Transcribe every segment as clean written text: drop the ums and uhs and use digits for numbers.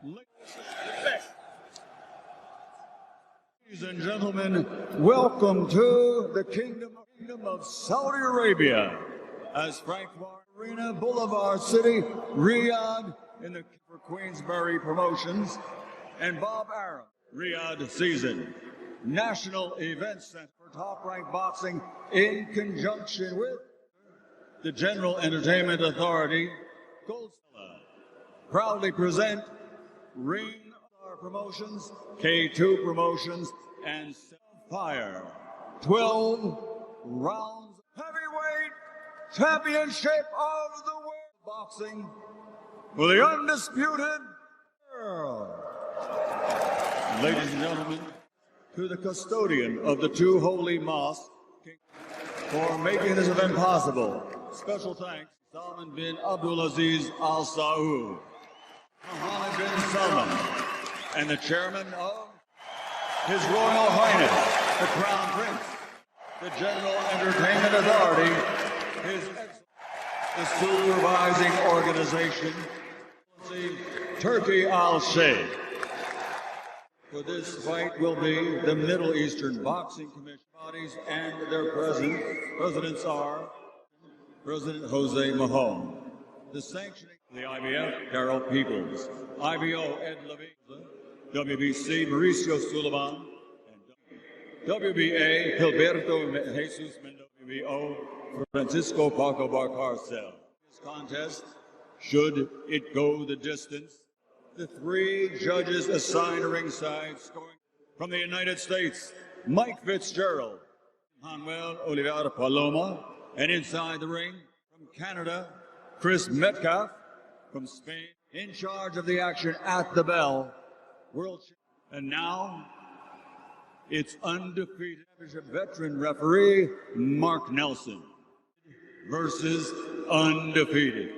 Ladies and gentlemen, welcome to the Kingdom of Saudi Arabia. As Frank Arena, Boulevard City, Riyadh, in the for Queensberry Promotions, and Bob Arum, Riyadh Season, National Event Center for Top-Ranked Boxing in conjunction with the General Entertainment Authority, Goldstella, proudly present Ring Star Promotions, K2 Promotions, and Fire. 12 rounds heavyweight championship of the world boxing for the undisputed world. Ladies and gentlemen, to the custodian of the two holy mosques for making this event possible. Special thanks to Salman bin Abdulaziz Al Saud, Mohammed bin Salman, and the chairman of His Royal Highness, the Crown Prince, the General Entertainment Authority, His Excellency, the supervising organization, Turkey Al Sheikh. For this fight will be the Middle Eastern Boxing Commission bodies, and their presidents are President Jose Mahone, the sanctioning of the IBF, Carol Peoples, IBO Ed Levine, WBC Mauricio Sullivan, and WBA Gilberto Jesus Mendoza, WBO Francisco Paco Barcarcel. This contest, should it go the distance, the three judges assigned to ringside, scoring from the United States, Mike Fitzgerald, Manuel Oliveira Paloma, and inside the ring from Canada, Chris Metcalf, from Spain, in charge of the action at the bell, world champion. And now, it's undefeated veteran referee Mark Nelson versus undefeated.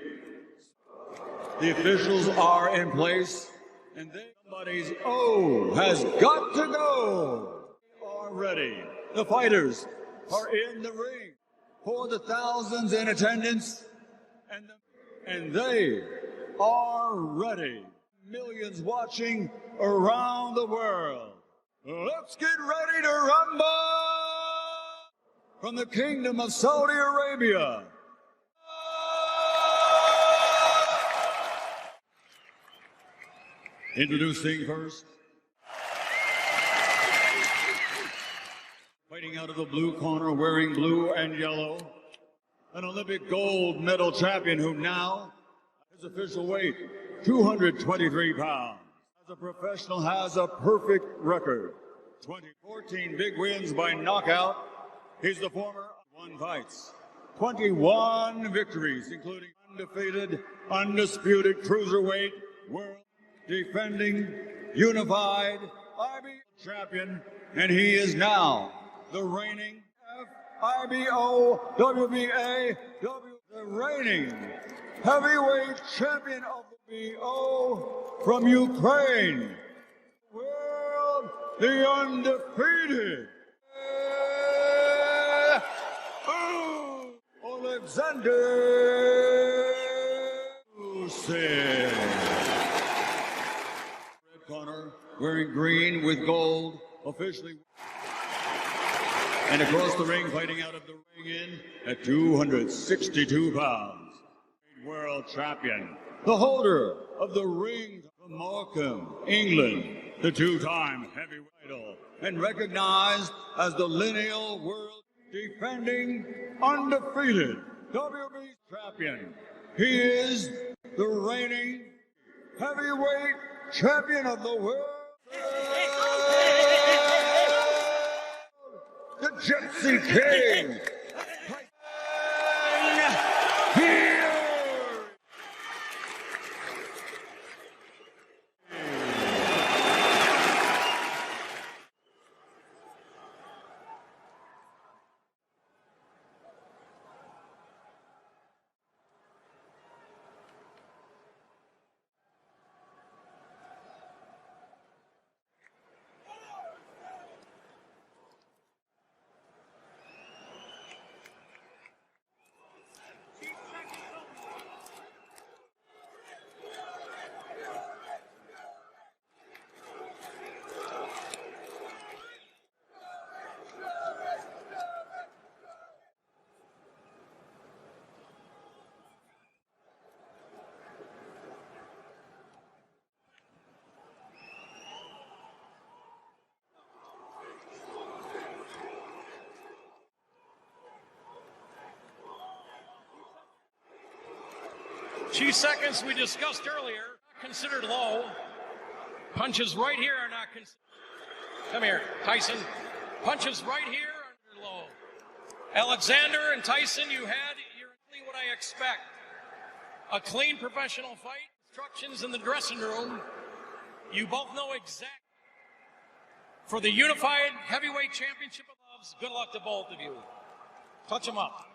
The officials are in place, and somebody's O has got to go. They are ready. The fighters are in the ring for the thousands in attendance, and they are ready. Millions watching around the world. Let's get ready to rumble from the Kingdom of Saudi Arabia. Introducing first, fighting out of the blue corner, wearing blue and yellow, an Olympic gold medal champion who now, his official weight, 223 pounds. As a professional, has a perfect record. 14 big wins by knockout. He's the former 1 fights, 21 victories, including undefeated, undisputed cruiserweight world defending unified IBO champion, and he is now the reigning IBO WBA the reigning heavyweight champion of the BO from Ukraine, world the undefeated Alexander Usyk. Red corner, wearing green with gold, officially. And across the ring, fighting out of the ring in at 262 pounds. World champion, the holder of the ring from Morecambe, England, the 2-time heavyweight title, and recognized as the lineal world defending undefeated WBC champion. He is the reigning heavyweight champion of the world. The Gypsy King. 2 seconds we discussed earlier, considered low. Punches right here are not considered. Come here, Tyson. Punches right here are low. Alexander and Tyson, you're exactly what I expect. A clean professional fight, instructions in the dressing room. You both know exactly. For the unified heavyweight championship of gloves, good luck to both of you. Touch them up.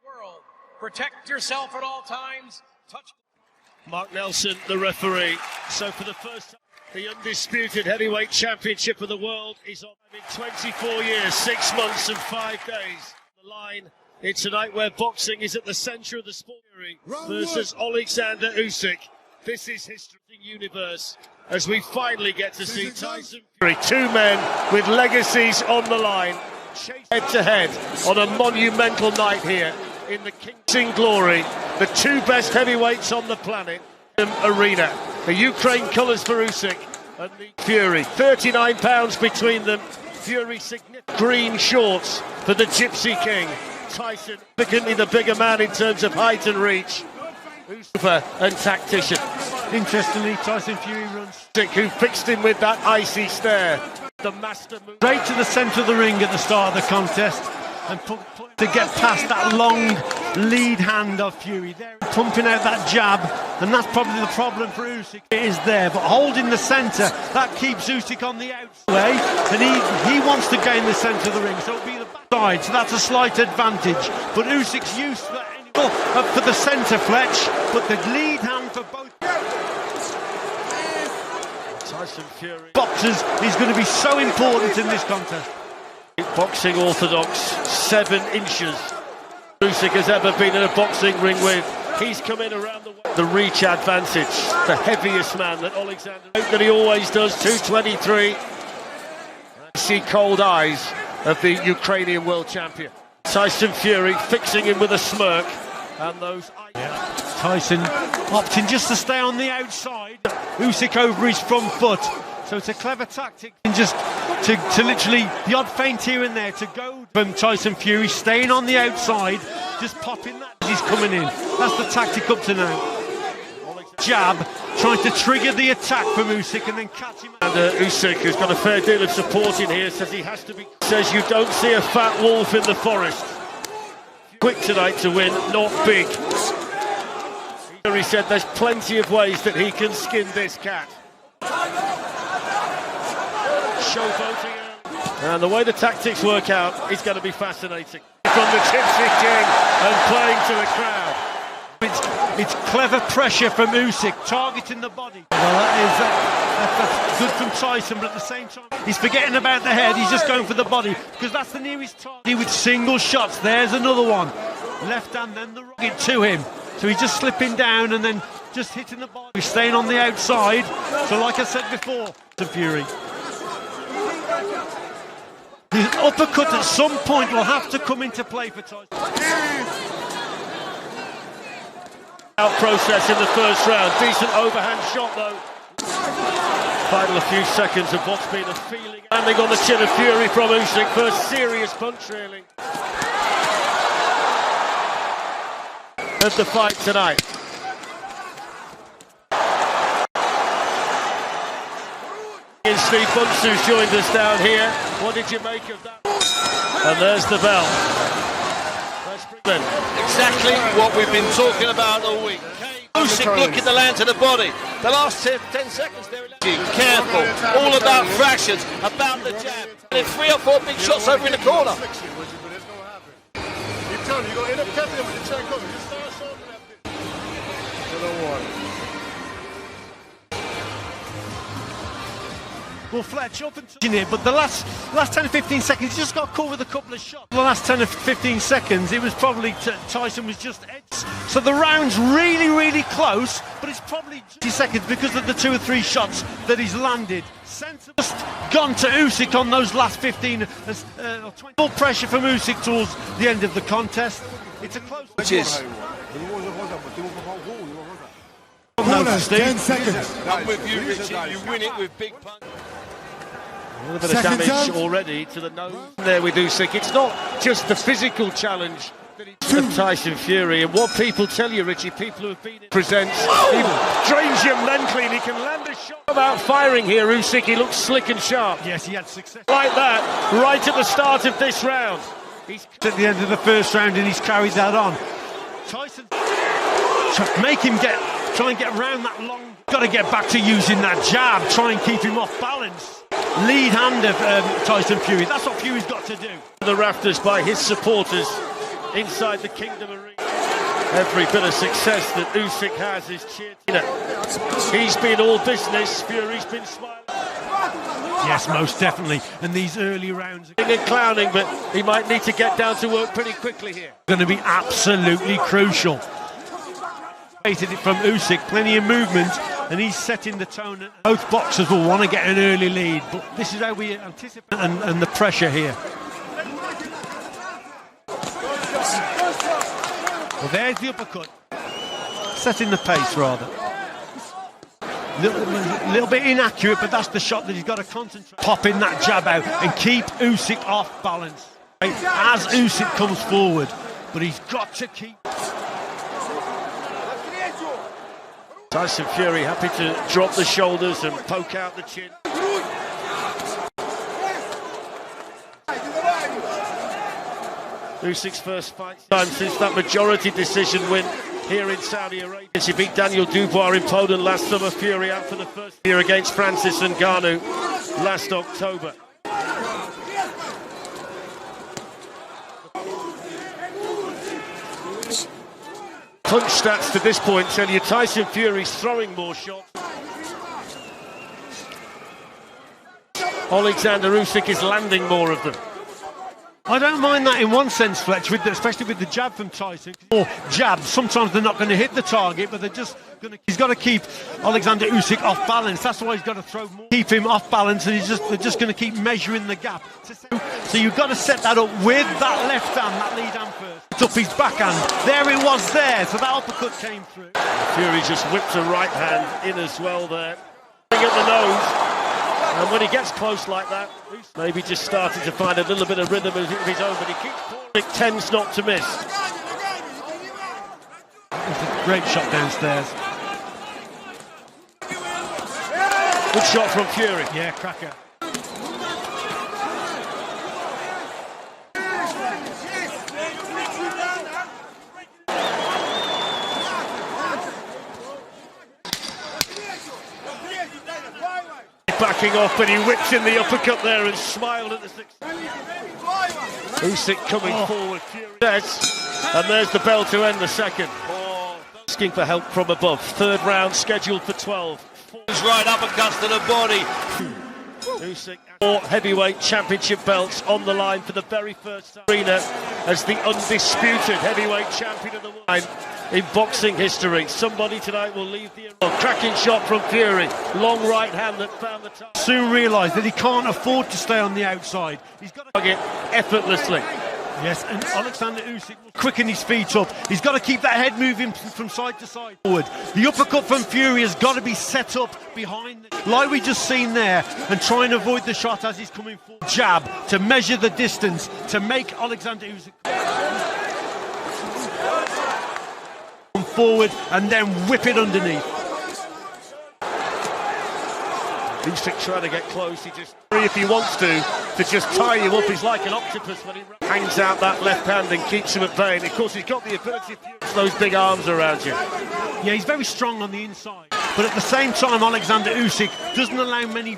World. Protect yourself at all times. Touch. Mark Nelson, the referee. So for the first time, the undisputed heavyweight championship of the world is on in 24 years, 6 months and 5 days. The line, it's a night where boxing is at the centre of the sport versus Alexander Usyk. This is history universe as we finally get to see Tyson Fury. Two men with legacies on the line, head to head on a monumental night here in the King's Glory. The two best heavyweights on the planet arena. The Ukraine colours for Usyk and the Fury. 39 pounds between them. Fury significant green shorts for the Gypsy King. Tyson significantly the bigger man in terms of height and reach. Usyk and tactician. Interestingly, Tyson Fury runs. Who fixed him with that icy stare. The master move. Straight to the centre of the ring at the start of the contest and to get past that long lead hand of Fury. They're pumping out that jab, and that's probably the problem for Usyk. It is there, but holding the centre, that keeps Usyk on the outside, and he wants to gain the centre of the ring, so it'll be the backside, so that's a slight advantage. But Usyk's used to that anyway. For the centre, Fletch, but the lead hand for both Tyson Fury boxers is going to be so important in this contest. Boxing orthodox, 7 inches. Usyk has ever been in a boxing ring with. He's come in around the reach advantage. The heaviest man that Alexander that he always does, 223. See cold eyes of the Ukrainian world champion. Tyson Fury fixing him with a smirk. And those Tyson opting just to stay on the outside. Usyk over his front foot. So it's a clever tactic, and just to literally the odd feint here and there to go from Tyson Fury, staying on the outside, just popping that as he's coming in. That's the tactic up to now. Jab, trying to trigger the attack from Usyk and then catch him. And Usyk, who's got a fair deal of support in here, says he has to be. Says you don't see a fat wolf in the forest. Quick tonight to win, not big. He said there's plenty of ways that he can skin this cat. Showboating, and the way the tactics work out is going to be fascinating. From the Gypsy King and playing to the crowd. It's clever pressure from Usyk, targeting the body. Well, that's good from Tyson, but at the same time, he's forgetting about the head. He's just going for the body, because that's the nearest target. With single shots, there's another one. Left hand, then the right to him. So he's just slipping down and then just hitting the body. He's staying on the outside. So like I said before, to Fury. His uppercut at some point will have to come into play for Tyson. Out process in the first round. Decent overhand shot though. Final few seconds of what's been a feeling. Landing on the chin of Fury from Usyk. First serious punch really of the fight tonight. Steve Bunsu's joined us down here. What did you make of that? And there's the bell. Exactly what we've been talking about all week. Usyk looking to land to the body. The last 10 seconds there. Careful. All about fractions, about the jab. And 3 or 4 big shots over in the corner. Well, Fletch up until here, but the last 10 or 15 seconds, he just got caught with a couple of shots. The last 10 or 15 seconds, it was probably Tyson was just edged. So the round's really, really close, but it's probably 20 seconds because of the 2 or 3 shots that he's landed. Sensible just gone to Usyk on those last 15 or 20. Full pressure from Usyk towards the end of the contest. It's a close. Which is. No, 10 seconds. I'm with you, Richie. You win it with big punch. A little bit of damage already to the nose there with Usyk. It's not just the physical challenge of Tyson Fury, and what people tell you, Richie, people who have been in presents, he drains your men clean, he can land a shot. About firing here, Usyk, he looks slick and sharp. Yes, he had success. Like that, right at the start of this round. He's at the end of the first round and he's carried that on. Tyson, make him try and get around that long. Got to get back to using that jab, try and keep him off balance. Lead hand of Tyson Fury, that's what Fury's got to do. The rafters by his supporters inside the Kingdom Arena. Every bit of success that Usyk has is cheered. He's been all business, Fury's been smiling. Yes, most definitely. And these early rounds And clowning, but he might need to get down to work pretty quickly here. Going to be absolutely crucial. Hated it from Usyk, plenty of movement, and he's setting the tone. Both boxers will want to get an early lead, but this is how we anticipate and the pressure here. Well, there's the uppercut. Setting the pace, rather. Little bit inaccurate, but that's the shot that he's got to concentrate. Popping that jab out and keep Usyk off balance as Usyk comes forward. But he's got to keep... Tyson Fury happy to drop the shoulders and poke out the chin. Usyk's first fight time since that majority decision win here in Saudi Arabia. He beat Daniel Dubois in Poland last summer. Fury out for the first year against Francis Ngannou last October. Punch stats to this point tell you Tyson Fury's throwing more shots. Alexander Usyk is landing more of them. I don't mind that in one sense, Fletch, especially with the jab from Tyson. Or jabs, sometimes they're not going to hit the target, but they're just going to... He's got to keep Alexander Usyk off balance. That's why he's got to throw more. Keep him off balance, and they're just going to keep measuring the gap. So you've got to set that up with that left hand, that lead hand first. It's up his backhand. There it was there, so that uppercut came through. Fury just whipped a right hand in as well there. At the nose. And when he gets close like that, maybe just starting to find a little bit of rhythm of his own, but he keeps pouring. It tends not to miss. It was a great shot downstairs. Good shot from Fury. Yeah, cracker. Backing off, but he whips in the uppercut there and smiled at the success. Usyk coming forward, Fury says, and there's the bell to end the second. Asking for help from above. Third round scheduled for 12. Right uppercuts to the body. Usyk, 4 heavyweight championship belts on the line for the very first time. Arena as the undisputed heavyweight champion of the world in boxing history. Somebody tonight will leave the arena. Cracking shot from Fury. Long right hand that found the target. Soon realised that he can't afford to stay on the outside. He's got to target effortlessly. Yes, and Alexander Usyk will quicken his feet up. He's got to keep that head moving from side to side forward. The uppercut from Fury has got to be set up behind, like we just seen there, and try and avoid the shot as he's coming forward. Jab to measure the distance to make Alexander Usyk come forward and then whip it underneath. Usyk trying to get close. He just, if he wants to just tie you up. He's like an octopus when he hangs out that left hand and keeps him at bay. And of course, he's got the ability to use those big arms around you. Yeah, he's very strong on the inside. But at the same time, Alexander Usyk doesn't allow many...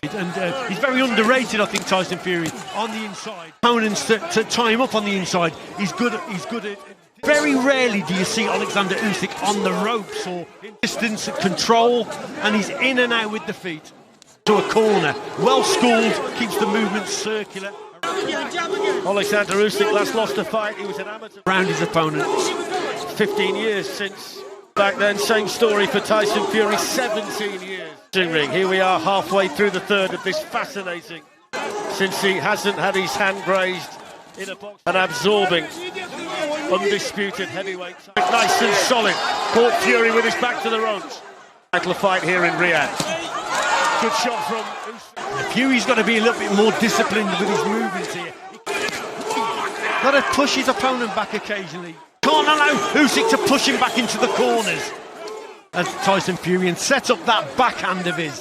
And he's very underrated, I think, Tyson Fury, on the inside. Opponents to tie him up on the inside. He's good at... Very rarely do you see Alexander Usyk on the ropes or in distance control, and he's in and out with the feet. To a corner, well schooled, keeps the movement circular. Alexander Usyk last lost a fight, he was an amateur. Around his opponent. 15 years since back then, same story for Tyson Fury, 17 years. Here we are halfway through the third of this fascinating, since he hasn't had his hand grazed in a box, an absorbing, undisputed heavyweight. Nice and solid, caught Fury with his back to the ropes. Title fight here in Riyadh. Good shot from Usyk. Fury's got to be a little bit more disciplined with his movements here. Got to push his opponent back occasionally. Can't allow Usyk to push him back into the corners. As Tyson Fury and set up that backhand of his.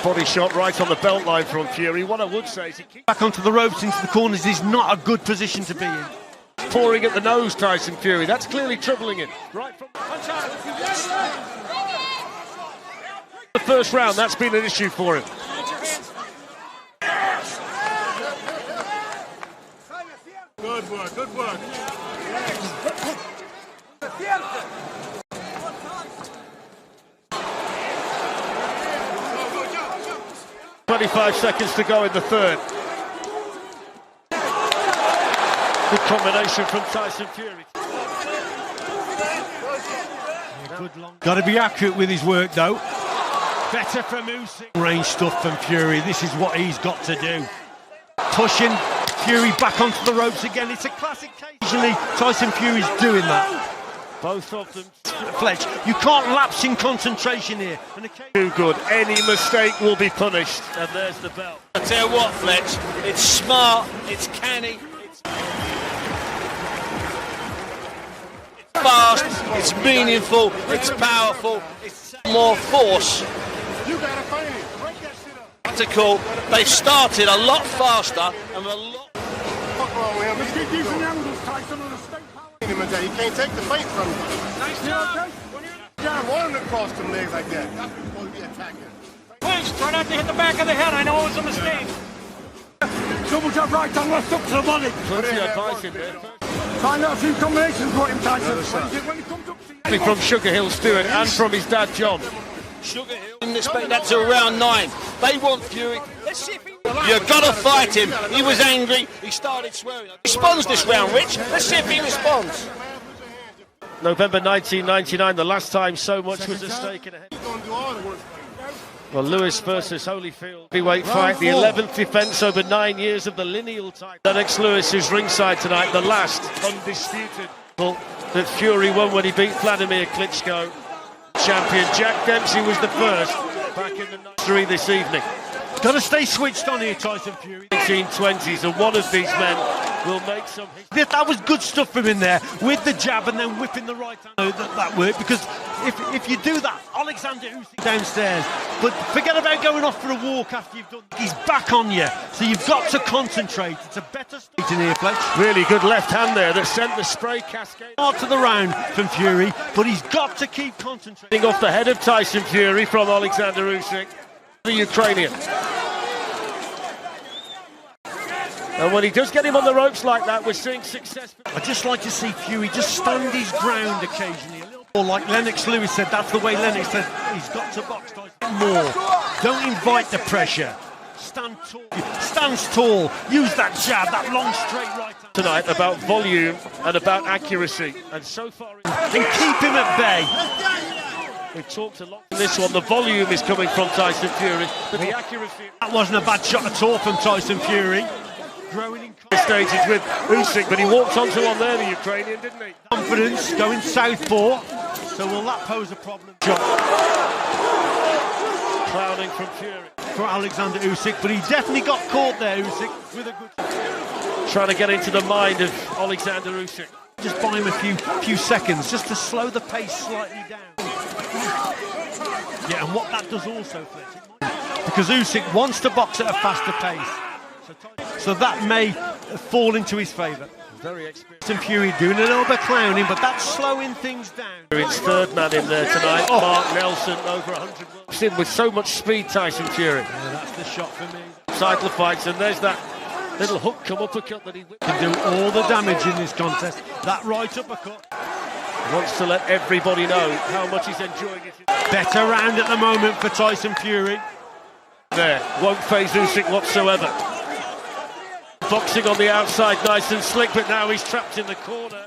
Body shot right on the belt line from Fury. What I would say is he keeps Back onto the ropes into the corners is not a good position to be in. pouring at the nose, Tyson Fury. That's clearly troubling him. Right from the first round, that's been an issue for him. Good work, good work. 25 seconds to go in the third. Good combination from Tyson Fury. Got to be accurate with his work though. Better from Usyk. Range stuff from Fury. This is what he's got to do. Pushing Fury back onto the ropes again. It's a classic case. Occasionally Tyson Fury's doing that. Both of them. Fletch, you can't lapse in concentration here. And Too good. Any mistake will be punished. And there's the belt. I tell you what, Fletch, it's smart, it's canny, it's fast, it's meaningful, it's powerful, it's more force. You gotta find it. Break that shit up. Tactical. They started a lot faster and a lot. Fuck wrong with him. Let's get using angles, Tyson, on the state power. He can't take the fight from you. Nice job. You gotta want him to cross them legs like that. That's what you're supposed to be attacking. Please try not to hit the back of the head. I know it was a mistake. Double jump right on left up to the body. Plenty of advice in there. Find out a few combinations for him, Tyson. When he comes up, From Sugar Hill Stewart and from his dad John. Sugar Hill didn't expect that till round 9. They want Fury. Let's see if he... You've got to fight him. He was angry. He started swearing. He responds this round, Rich. Let's see if he responds. November 1999, the last time so much was at stake in a head. he's gonna do all the work. Well, Lewis versus Holyfield. Heavyweight fight, the 11th defence over 9 years of the lineal title. Lennox Lewis is ringside tonight, the last undisputed that Fury won when he beat Vladimir Klitschko. Champion Jack Dempsey was the first back in the 93 this evening. Got to stay switched on here, Tyson Fury. 1920s, and one of these men will make some history. That was good stuff from him there, with the jab and then whipping the right hand. That worked, because if you do that, Alexander Usyk downstairs. But forget about going off for a walk after you've done. He's back on you, so you've got to concentrate. It's a better state in here, Fletch. Really good left hand there that sent the spray cascade. Start to the round from Fury, but he's got to keep concentrating. Off the head of Tyson Fury from Alexander Usyk, the Ukrainian. And when he does get him on the ropes like that, we're seeing success. I'd just like to see Fury just stand his ground occasionally. A little more like Lennox Lewis said, that's the way Lennox said he's got to box Tyson more. Don't invite the pressure. Stand tall. Stands tall. Use that jab, that long straight right hand. Tonight about volume and about accuracy. And so far... And keep him at bay. We've talked a lot in this one. The volume is coming from Tyson Fury, but the accuracy... That wasn't a bad shot at all from Tyson Fury. Growing in stages with Usyk, but he walked onto one there, the Ukrainian, didn't he? confidence, going southpaw. So will that pose a problem? Shot Clowning from Fury. for Alexander Usyk, but he definitely got caught there, Usyk, with a good... Trying to get into the mind of Alexander Usyk. Just buy him a few seconds, just to slow the pace slightly down. Yeah, and what that does also, Fletch, because Usyk wants to box at a faster pace. So that may fall into his favour. Very experienced. Tyson Fury doing a little bit of clowning, but that's slowing things down. It's third man in there tonight. Mark Nelson, over 100 worlds in with so much speed, Tyson Fury. Yeah, that's the shot for me. Title fights, and there's that little hook come uppercut that he Can do all the damage in this contest. That right uppercut. wants to let everybody know how much he's enjoying it. Better round at the moment for Tyson Fury. There, won't phase Usyk whatsoever. Boxing on the outside, nice and slick, but now he's trapped in the corner.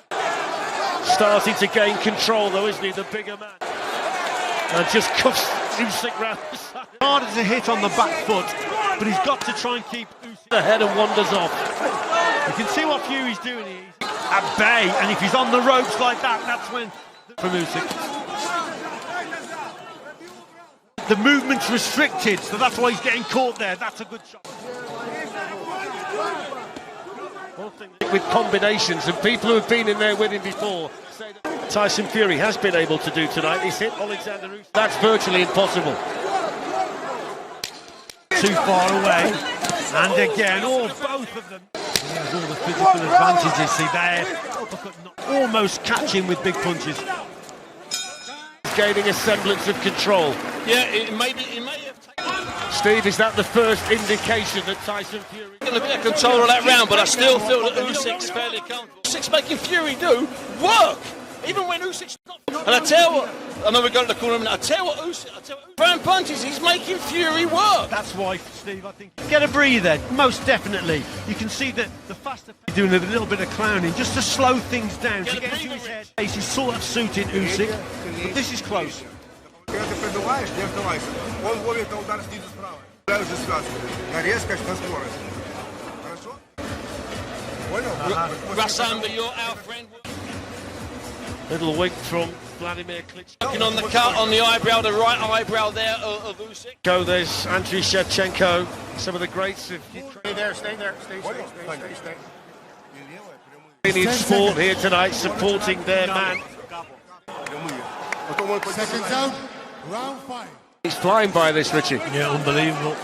Starting to gain control though, isn't he, the bigger man? And just cuffs Usyk round the side. Hard as a hit on the back foot, but he's got to try and keep Usyk The head and wanders off. You can see what Fury's doing here. He's at bay, and if he's on the ropes like that, that's when... From Usyk. The movement's restricted, so that's why he's getting caught there. That's a good shot. One thing with combinations, and people who have been in there with him before say that Tyson Fury has been able to do tonight. He's hit Alexander Usyk. That's virtually impossible. Too far away, and again, both of them. He has all the physical advantages. See there, almost catching with big punches. Gaining a semblance of control. Yeah, it may have taken. Steve, is that the first indication that Tyson Fury A bit of control of that round, but I still feel that Usyk's fairly comfortable. Usyk's making Fury do work, even when Usyk's not. And I tell you what, I know we're going to the corner a minute. I tell you what, Usyk, throwing punches, he's making Fury work. That's why, Steve, I think get a breather, most definitely. You can see that the faster doing a little bit of clowning just to slow things down, to get into his head. He's sort of suited Usyk, but this is close. Когда ты продуваешь, не вдавайся. Он ловит на удар снизу справа. Я уже связываю. На резкость, на скорость. Хорошо? Понял? Rassam, you're our friend. Little wink from Vladimir Klitschko. Looking on the cut on the eyebrow, the right eyebrow there of Usyk. There's Andriy Shevchenko, some of the greats of Stay there, stay there. Stay. Ukrainian sport here tonight, supporting their man. Seconds out, round 5. He's flying by this, Richie. Yeah, unbelievable.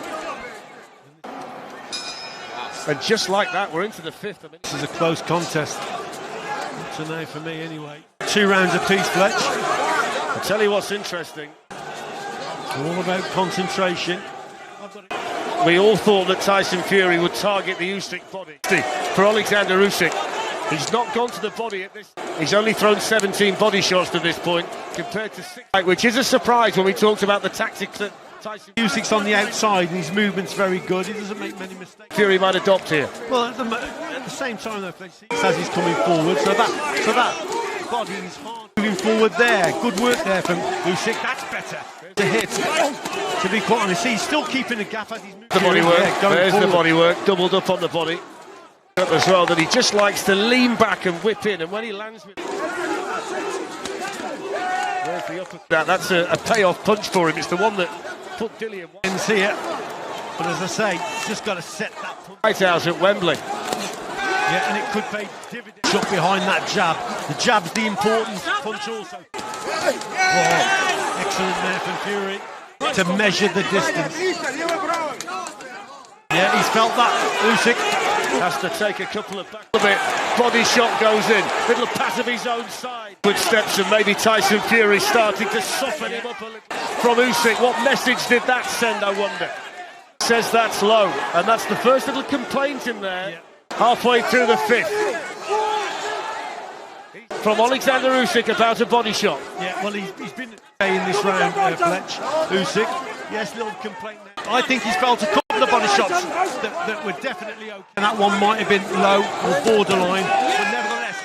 And just like that, we're into the 5th. This is a close contest. Up to now for me, anyway. 2 rounds apiece, Fletch. I'll tell you what's interesting. All about concentration. We all thought that Tyson Fury would target the Usyk body. For Alexander Usyk, he's not gone to the body at this. He's only thrown 17 body shots to this point, compared to 6, which is a surprise when we talked about the tactics that Tyson Usyk's on the outside and his movement's very good. He doesn't make many mistakes. Fury might adopt here. Well, at the same time, though, Fletch, as he's coming forward, so that body is hard. Moving forward there. Good work there from Usyk. That's better. The hit. To be quite honest, he's still keeping the gap as he's moving. The body work. Yeah, There's forward. the body work, doubled up on the body. As well, that he just likes to lean back and whip in, and when he lands with there's the upper. That's a payoff punch for him. It's the one that put Dillian Here, but as I say, he's just got to set that punch. White House at Wembley. Yeah, and it could pay dividends. Shot behind that jab. The jab's the important punch also. Oh, excellent there from Fury to measure the distance. Yeah, he's felt that. Usyk has to take a couple of back a bit. Body shot goes in. Little pass of his own side. Good steps, and maybe Tyson Fury starting to soften him up a little. From Usyk, what message did that send, I wonder? Says that's low, and that's the first little complaint in there. Yeah. Halfway through the 5th. From Alexander Usyk about a body shot. Yeah, well, he's been in this round, Fletch. Usyk, yes, little complaint there. I think he's felt a couple of body shots that were definitely okay. And that one might have been low or borderline, but nevertheless.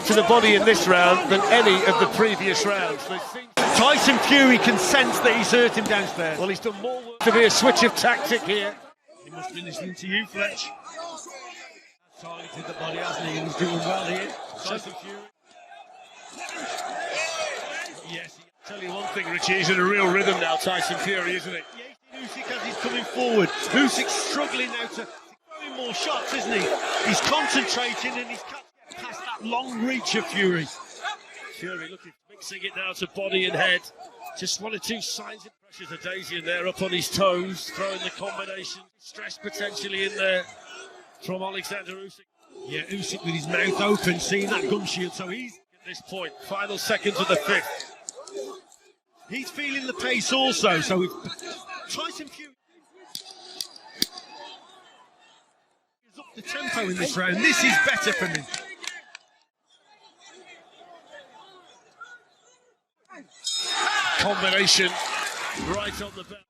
To the body in this round than any of the previous rounds. Tyson Fury can sense that he's hurt him downstairs. Well, he's done more work to be a switch of tactic here. He must be listening to you, Fletch. Targeted the body, hasn't he? And he's doing well here. Tyson Fury. Yes. Tell you one thing, Richie, he's in a real rhythm now, Tyson Fury, isn't he? Yeah, Usyk as he's coming forward. Usyk's struggling now to throw more shots, isn't he? He's concentrating and he's past that long reach of Fury. Fury looking, mixing it now to body and head. Just 1 or 2 signs of pressure to Daisy in there, up on his toes, throwing the combination. Stress potentially in there from Alexander Usyk. Yeah, Usyk with his mouth open, seeing that gum shield, so he's at this point, final seconds of the 5th. He's feeling the pace also, so Tyson Fury is up the tempo in this round. This is better for him. Combination right on the bell.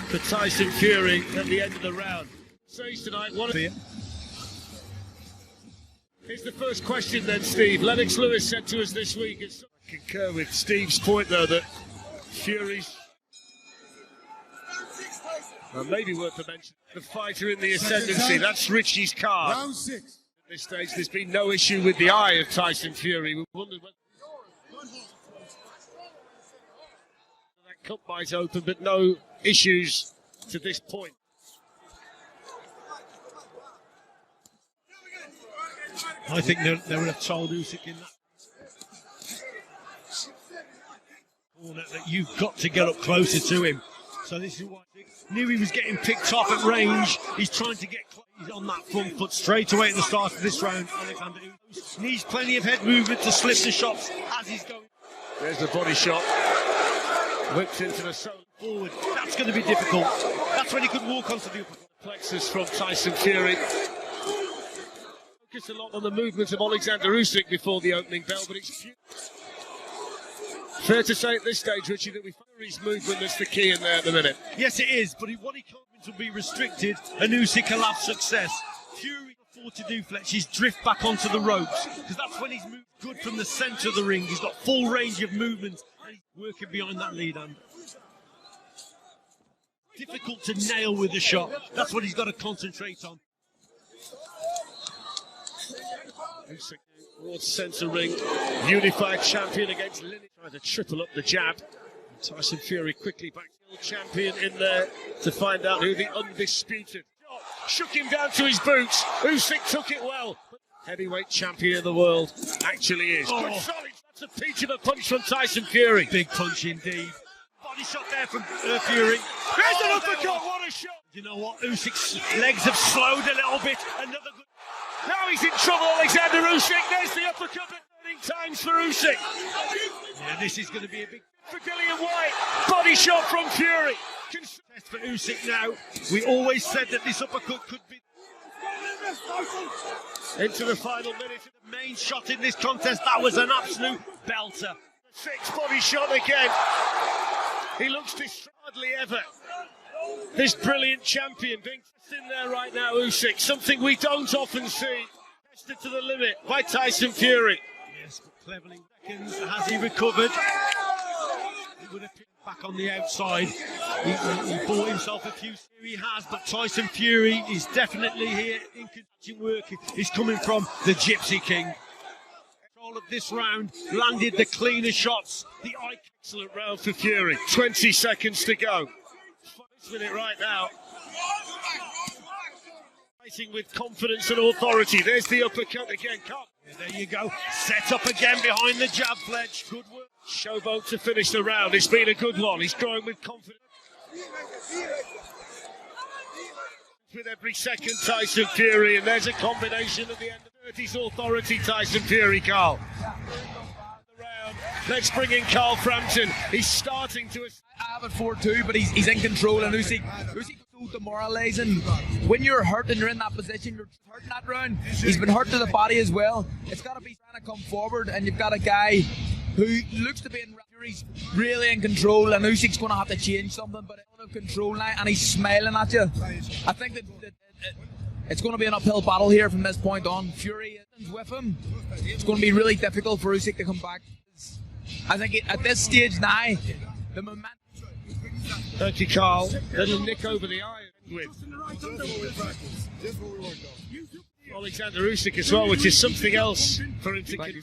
For Tyson Fury at the end of the round. Says tonight, what here's the first question then, Steve. Lennox Lewis said to us this week, I concur with Steve's point though, that Fury's maybe worth a mention. The fighter in the ascendancy, that's Richie's card. Round 6. At this stage, there's been no issue with the eye of Tyson Fury. We wondered whether that cup might open, but no issues to this point. I think they would have told Usyk in that corner that you've got to get up closer to him. So this is why Usyk knew he was getting picked off at range. He's trying to get close. He's on that front foot straight away at the start of this round. Alexander Usyk needs plenty of head movement to slip the shots as he's going. There's the body shot. Whipped into the shoulder Forward. That's going to be difficult. That's when he could walk onto the upper plexus from Tyson Fury. Focused a lot on the movement of Alexander Usyk before the opening bell, but it's fair to say at this stage, Richie, that we Fury's movement that's the key in there at the minute. Yes, it is, but what he can't will be restricted, and Usyk will have success. Fury can afford to do, Fletch, is drift back onto the ropes, because that's when he's moved good from the centre of the ring. He's got full range of movement, and he's working behind that lead hand. Difficult to nail with the shot. That's what he's got to concentrate on. Usyk towards centre ring, unified champion against Lineage, trying to triple up the jab. Tyson Fury quickly back, champion in there to find out who the undisputed shook him down to his boots. Usyk took it well. Heavyweight champion of the world actually is. Oh. Good solid. That's a peach of a punch from Tyson Fury. Big punch indeed. Body shot there from Fury. There's an uppercut. What a shot! You know what? Usyk's legs have slowed a little bit. Another good. Now he's in trouble, Alexander Usyk. There's the uppercut at turning times for Usyk. Yeah, this is going to be a big for Dillian White. Body shot from Fury. test for Usyk now. We always said that this uppercut could be into the final minute. The main shot in this contest. That was an absolute belter. Six body shot again. He looks hardly ever. This brilliant champion being tested in there right now, Usyk. Something we don't often see. Tested to the limit by Tyson Fury. Yes, but cleverly seconds. Has he recovered? He would have picked back on the outside. He bought himself a few. He has, but Tyson Fury is definitely here in contention work. He's coming from the Gypsy King. Control of this round, landed the cleaner shots. The excellent round for Fury. 20 seconds to go. This minute right now. Fighting with confidence and authority. There's the uppercut again. There you go. Set up again behind the jab, Fletch. Good work. Showboat to finish the round. It's been a good one. He's growing with confidence. With every second, Tyson Fury, and there's a combination at the end of 30's authority, Tyson Fury, Carl. Let's bring in Carl Frampton. He's starting to... I have it 4-2, but he's in control, and Usyk so demoralising. When you're hurt and you're in that position, you're hurt in that round. He's been hurt to the body as well. It's got to be trying to come forward, and you've got a guy who looks to be in Fury's really in control, and Usyk's going to have to change something, but out of control now, and he's smiling at you. I think that it's going to be an uphill battle here from this point on. Fury is with him. It's going to be really difficult for Usyk to come back. I think at this stage now, the momentum. Thank you, Carl. Little nick over the eye with Alexander Usyk as well, which is something else for him to continue.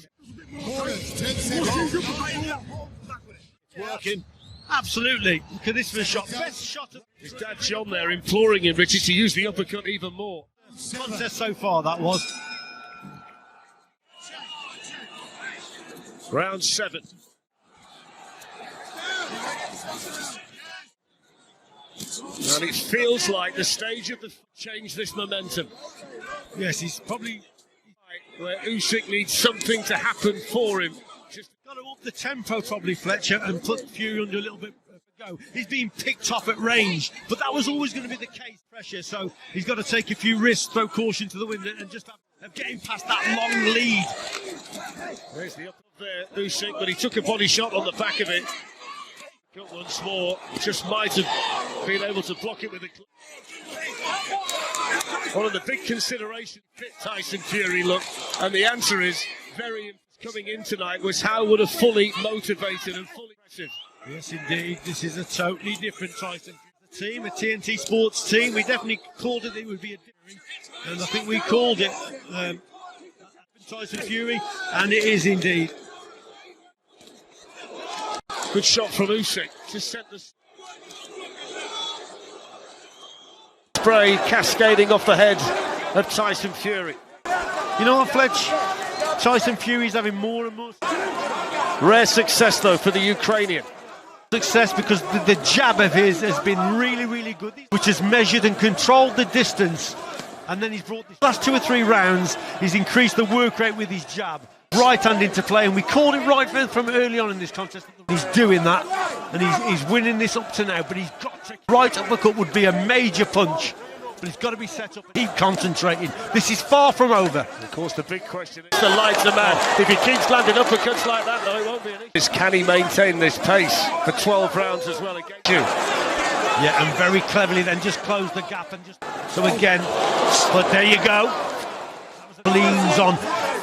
Working. Absolutely. Look at this for a shot. Best shot. His dad John there imploring him, Richie, to use the uppercut even more. Contest so far, that was. Round 7. And it feels like the stage of the change this momentum. Yes, he's probably where Usyk needs something to happen for him. Just got to up the tempo probably, Fletcher, and put Fury under a little bit of a go. He's being picked off at range, but that was always going to be the case, pressure, so he's got to take a few risks, throw caution to the wind, and just have getting past that long lead. There's the up there, Usyk, but he took a body shot on the back of it. Got once more, just might have been able to block it with a... One of the big considerations fit Tyson Fury look, and the answer is very coming in tonight was how would a fully motivated and fully aggressive. Yes, indeed. This is a totally different Tyson Fury team, a TNT Sports team. We definitely called it would be a different, and I think we called it Tyson Fury, and it is indeed. Good shot from Usyk. Just sent the spray cascading off the head of Tyson Fury. You know what, Fletch? Tyson Fury's having more and more Rare success, though, for the Ukrainian. success because the jab of his has been really, really good, which has measured and controlled the distance. And then he's brought these last 2 or 3 rounds, he's increased the work rate with his jab. Right hand into play, and we called it right from early on in this contest. He's doing that, and he's winning this up to now, but he's got to. Right uppercut would be a major punch, but he's got to be set up and keep concentrating. This is far from over. Of course, the big question is the lights of man. If he keeps landing uppercuts like that, though, it won't be an issue. Can he maintain this pace for 12 rounds as well against you? Yeah, and very cleverly then just close the gap and just. So again, but there you go. Leans on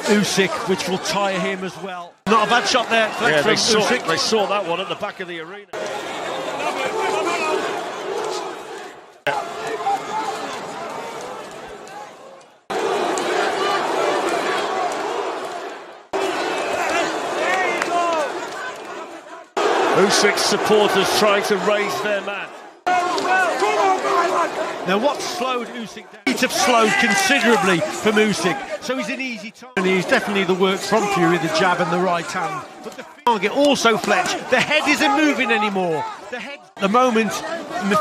Usyk, which will tire him as well. Not a bad shot there. Yeah, they Usyk. saw that one at the back of the arena. Usyk's supporters trying to raise their man. Now what slowed Usyk down? He'd have slowed considerably from Usyk, so he's an easy target. He's definitely the work from Fury, the jab and the right hand. But the target also, Fletch, the head isn't moving anymore. The head, at the moment,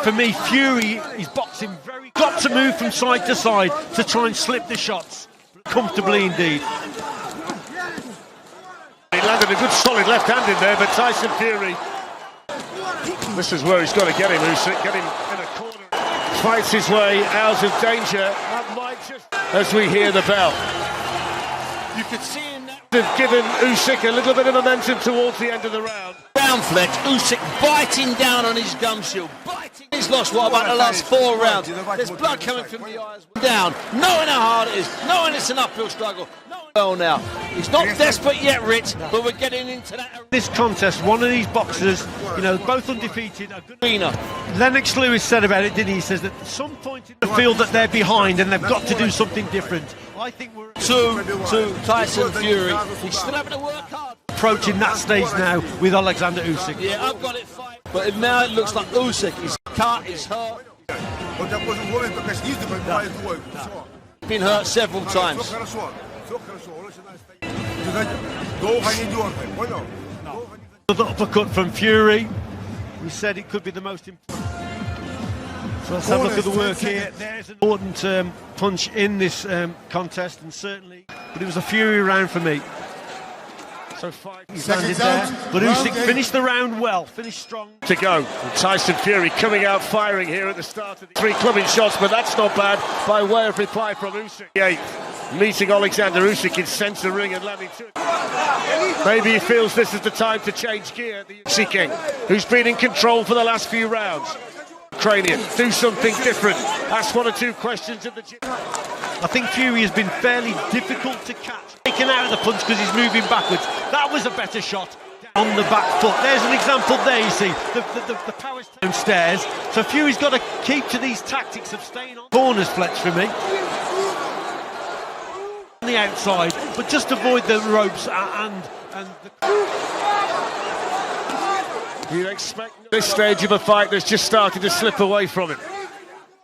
for me, Fury is boxing very. Got to move from side to side to try and slip the shots comfortably indeed. He landed a good solid left hand in there, but Tyson Fury. This is where he's got to get him, Usyk, get him in a corner. Fights his way out of danger. That might just, as we hear the bell. You could see him now. They've given Usyk a little bit of momentum towards the end of the round. Down Fletch, Usyk biting down on his gum shield, biting. He's lost, what about the last 4 rounds? There's blood coming from the eyes. Down, knowing how hard it is, knowing it's an uphill struggle. Well now, he's not desperate yet, Rich, but we're getting into that. This contest, one of these boxers, you know, both undefeated, are good. Arena. Lennox Lewis said about it, didn't he? He says that at some point in the field that they're behind and they've got to do something different. I think we're To Tyson Fury. He's still having to work hard. approaching that stage now with Alexander Usyk. Yeah, I've got it fight. But now it looks like Usyk is cut, he's hurt. Been hurt several times. The uppercut from Fury. We said it could be the most important. So let's have a look at the work here. There's an important punch in this contest, and certainly, but it was a Fury round for me. So 5 he's landed there, but Usyk finished the round well, finished strong. To go. And Tyson Fury coming out firing here at the start of the 3 clubbing shots, but that's not bad by way of reply from Usyk. 8th, meeting Alexander Usyk in centre ring and landing 2. Maybe he feels this is the time to change gear. The Usyk, who's been in control for the last few rounds. Ukrainian, do something different. Ask 1 or 2 questions in the gym. I think Fury has been fairly difficult to catch. Taken out of the punch because he's moving backwards. That was a better shot on the back foot. There's an example there, you see. The power's downstairs. So Fury's got to keep to these tactics of staying on corners, Fletch, for me. On the outside, but just avoid the ropes and the... You'd expect this stage of a fight that's just started to slip away from him.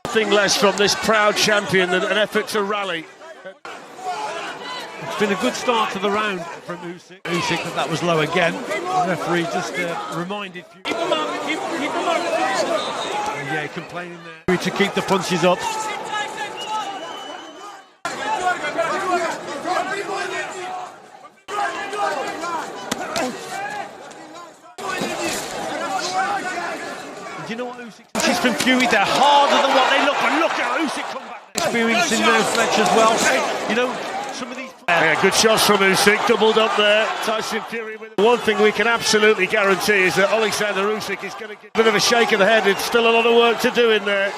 Nothing less from this proud champion than an effort to rally. It's been a good start to the round from Usyk. Usyk, but that was low again. The referee just reminded Fury. Keep him up, keep him up. Yeah, complaining there. To keep the punches up. Do you know what Usyk? She's from Fury, they're harder than what they look. And look at Usyk come back. Experiencing now Fletch as well. You know, some of these. Yeah, good shots from Usyk, doubled up there. Tyson Fury with one thing we can absolutely guarantee is that Alexander Usyk is going to get a bit of a shake of the head. It's still a lot of work to do in there.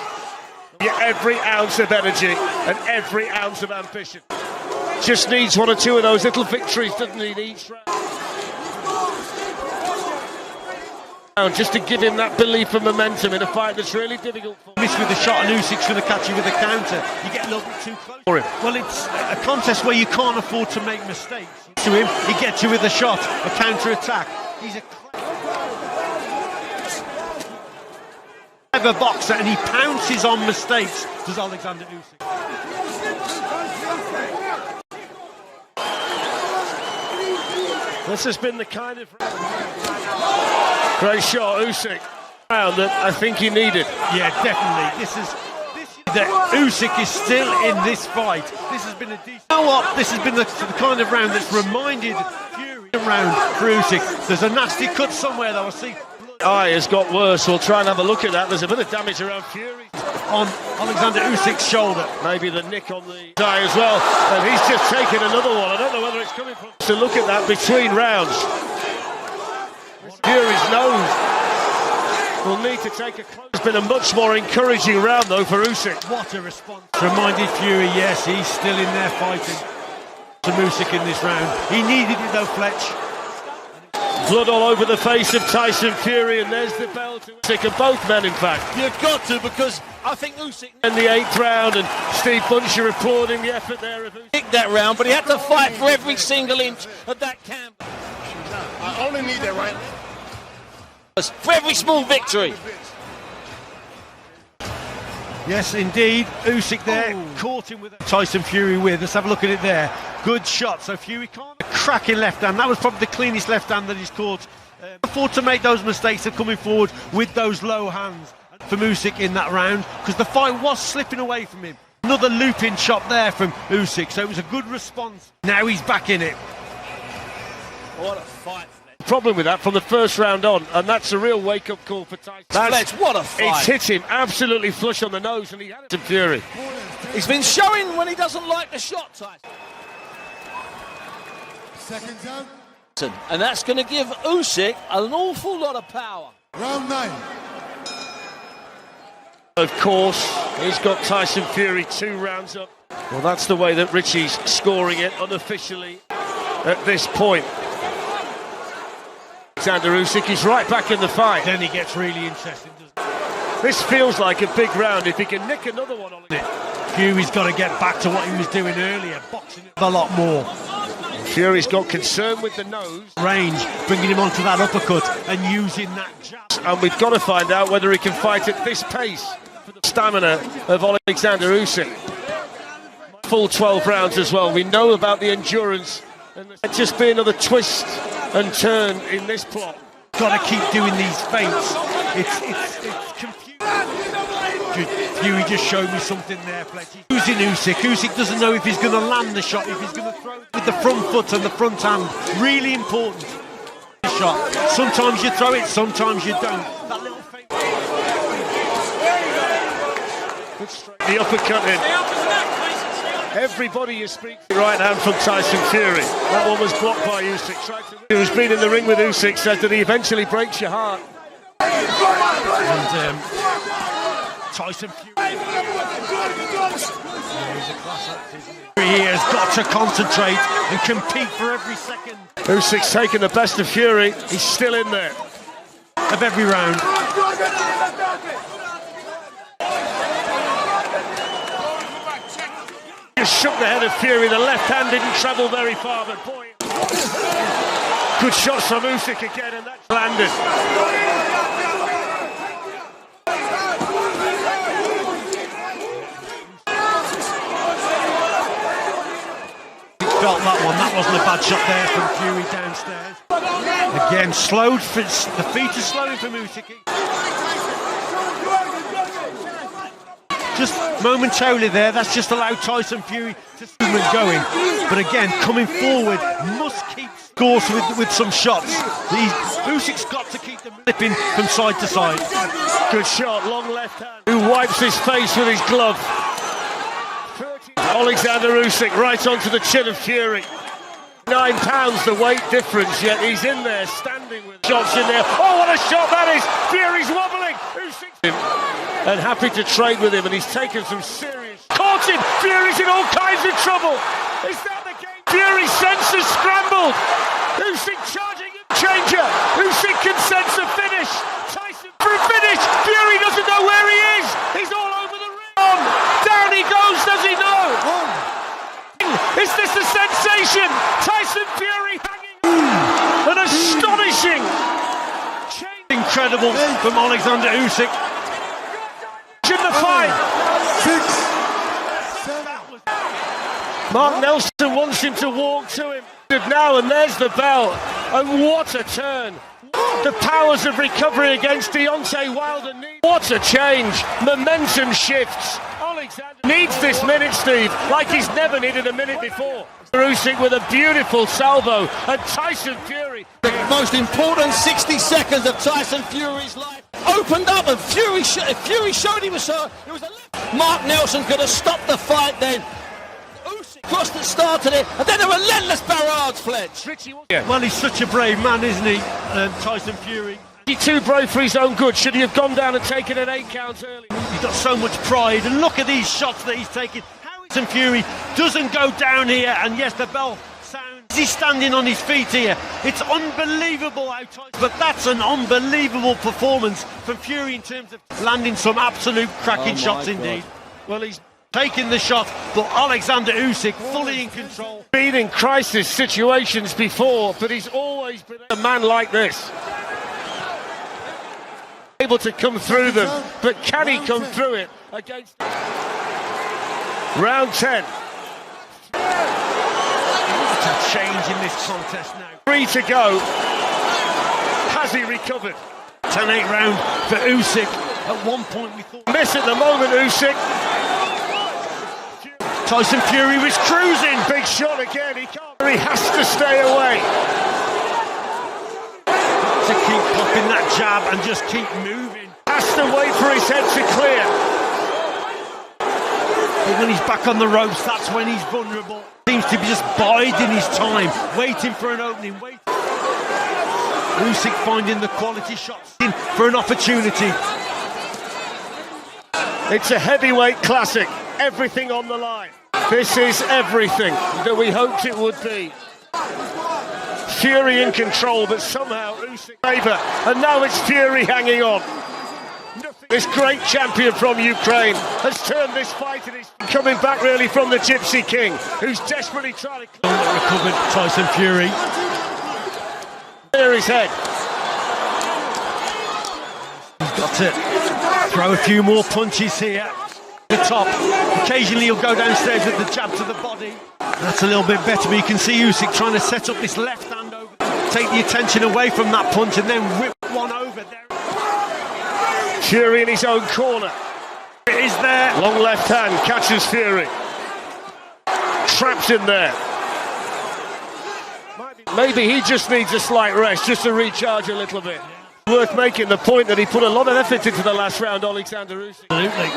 Yeah, every ounce of energy and every ounce of ambition. Just needs 1 or 2 of those little victories, doesn't he, in each round? Just to give him that belief and momentum in a fight that's really difficult for him. Miss with the shot and Usyk's going to catch you with a counter. You get a little bit too close for him. Well, it's a contest where you can't afford to make mistakes. To him, he gets you with a shot, a counter attack. He's a clever boxer and he pounces on mistakes, does Alexander Usyk. This has been the kind of great shot, Usyk, that I think he needed. Yeah, definitely. That Usyk is still in this fight. This has been a decent. You know what? This has been the kind of round that's reminded Fury round for Usyk. There's a nasty cut somewhere though. I see. Eye has got worse. We'll try and have a look at that. There's a bit of damage around Fury On Alexander Usyk's shoulder. Maybe the nick on the eye as well. And he's just taken another one. I don't know whether it's coming from. To look at that between rounds. Fury's nose will need to take a close. It's been a much more encouraging round though for Usyk. What a response. Reminded Fury, yes, he's still in there fighting to Usyk in this round. He needed it though, Fletch. Blood all over the face of Tyson Fury, and there's the bell to Usyk, and both men in fact. You've got to, because I think Usyk In the 8th round, and Steve Buncher applauding the effort there of Usyk. picked that round, but he had to fight for every single inch of that camp. I only need that right. For every small victory. Yes, indeed. Usyk there caught him with Tyson Fury with. Let's have a look at it there. Good shot. So Fury can't. A cracking left hand. That was probably the cleanest left hand that he's caught. Afford to make those mistakes of coming forward with those low hands from Usyk in that round, because the fight was slipping away from him. Another looping shot there from Usyk. So it was a good response. Now he's back in it. What a fight. Problem with that from the first round on, and that's a real wake-up call for Tyson. Fletch, what a fight. It's hit him absolutely flush on the nose, and he had it to Fury. He's been showing when he doesn't like the shot, Tyson. Second down. And that's going to give Usyk an awful lot of power. Round 9. Of course, he's got Tyson Fury 2 rounds up. Well, that's the way that Richie's scoring it unofficially at this point. Alexander Usyk is right back in the fight. Then he gets really interesting, doesn't he? This feels like a big round. If he can nick another one on it. Fury's got to get back to what he was doing earlier, boxing it a lot more. Fury's got concern with the nose. Range, bringing him onto that uppercut and using that jab. And we've got to find out whether he can fight at this pace for the stamina of Alexander Usyk. Full 12 rounds as well. We know about the endurance. And there'll just be another twist and turn in this plot. Got to keep doing these feints. It's confusing. Fury just showed me something there, Fletch. Using Usyk. Usyk doesn't know if he's going to land the shot, if he's going to throw it with the front foot and the front hand. Really important shot. Sometimes you throw it, sometimes you don't. That little feint. The uppercut in. Everybody you speak to right hand from Tyson Fury. That one was blocked by Usyk. Who's been in the ring with Usyk said that he eventually breaks your heart. And Tyson Fury. He's a class act, isn't he? He has got to concentrate and compete for every second. Usyk's taken the best of Fury. He's still in there. Of every round. Just shook the head of Fury. The left hand didn't travel very far, but boy. Good shots from Usyk again, and that's landed. Felt that one. That wasn't a bad shot there from Fury downstairs. Again, slowed. The feet are slowing from Usyk. Just momentarily there. That's just allowed Tyson Fury to keep going. But again, coming forward, must keep scores with some shots. Usyk's got to keep them flipping from side to side. Good shot, long left hand. Who wipes his face with his glove. Alexander Usyk right onto the chin of Fury. 9 pounds the weight difference, yet he's in there standing with shots in there. Oh, what a shot that is! Fury's wobbling. Usyk and happy to trade with him, and he's taken some serious. Caught him. Fury's in all kinds of trouble. Is that the game? Fury's senses scrambled. Usyk charging a changer. Usyk can sense a finish. Tyson for a finish. Fury doesn't know where he is. He's all over the ring. Down he goes. Does he know? Is this a sensation? Tyson Fury hanging. An astonishing change. Incredible from Alexander Usyk. In the fight. 6, 7. Mark Nelson wants him to walk to him. Now, and there's the bell. And what a turn. The powers of recovery against Deontay Wilder. What a change. Momentum shifts. Alexander needs this minute, Steve, like he's never needed a minute before. Usyk with a beautiful salvo, and Tyson Fury. The most important 60 seconds of Tyson Fury's life opened up, and Fury showed he was a left. Mark Nelson could have stopped the fight then. Usyk crossed it, started it, and then a relentless barrage, Fletch. Well, he's such a brave man, isn't he, Tyson Fury? He's too brave for his own good. Should he have gone down and taken an 8 count early? He's got so much pride, and look at these shots that he's taking. Tyson Fury doesn't go down here, and yes, the bell sounds. He's standing on his feet here. It's unbelievable how Tyson, but that's an unbelievable performance from Fury in terms of landing some absolute cracking shots indeed. Well, he's taking the shot, but Alexander Usyk fully in control. Been in crisis situations before, but he's always been a man like this. Able to come through them, but can he come through it against round 10? It's a change in this contest now. 3 to go. Has he recovered? 10-8 round for Usyk. At one point we thought Miss at the moment, Usyk. Tyson Fury was cruising. Big shot again. He can't. He has to stay away. To keep popping that jab and just keep moving. Has to wait for his head to clear. But when he's back on the ropes, that's when he's vulnerable. Seems to be just biding his time, waiting for an opening. Usyk finding the quality shots in for an opportunity. It's a heavyweight classic. Everything on the line. This is everything that we hoped it would be. Fury in control, but somehow Usyk favour, and now it's Fury hanging on. This great champion from Ukraine has turned this fight, and he's coming back really from the Gypsy King, who's desperately trying to recovered Tyson Fury. Clear his head. He's got to throw a few more punches here. The top. Occasionally he'll go downstairs with the jab to the body. That's a little bit better, but you can see Usyk trying to set up this left hand over, take the attention away from that punch and then whip one over there. Fury in his own corner. It is there. Long left hand catches Fury. Trapped in there. Maybe he just needs a slight rest, just to recharge a little bit. Worth making the point that he put a lot of effort into the last round, Alexander Usyk. Absolutely.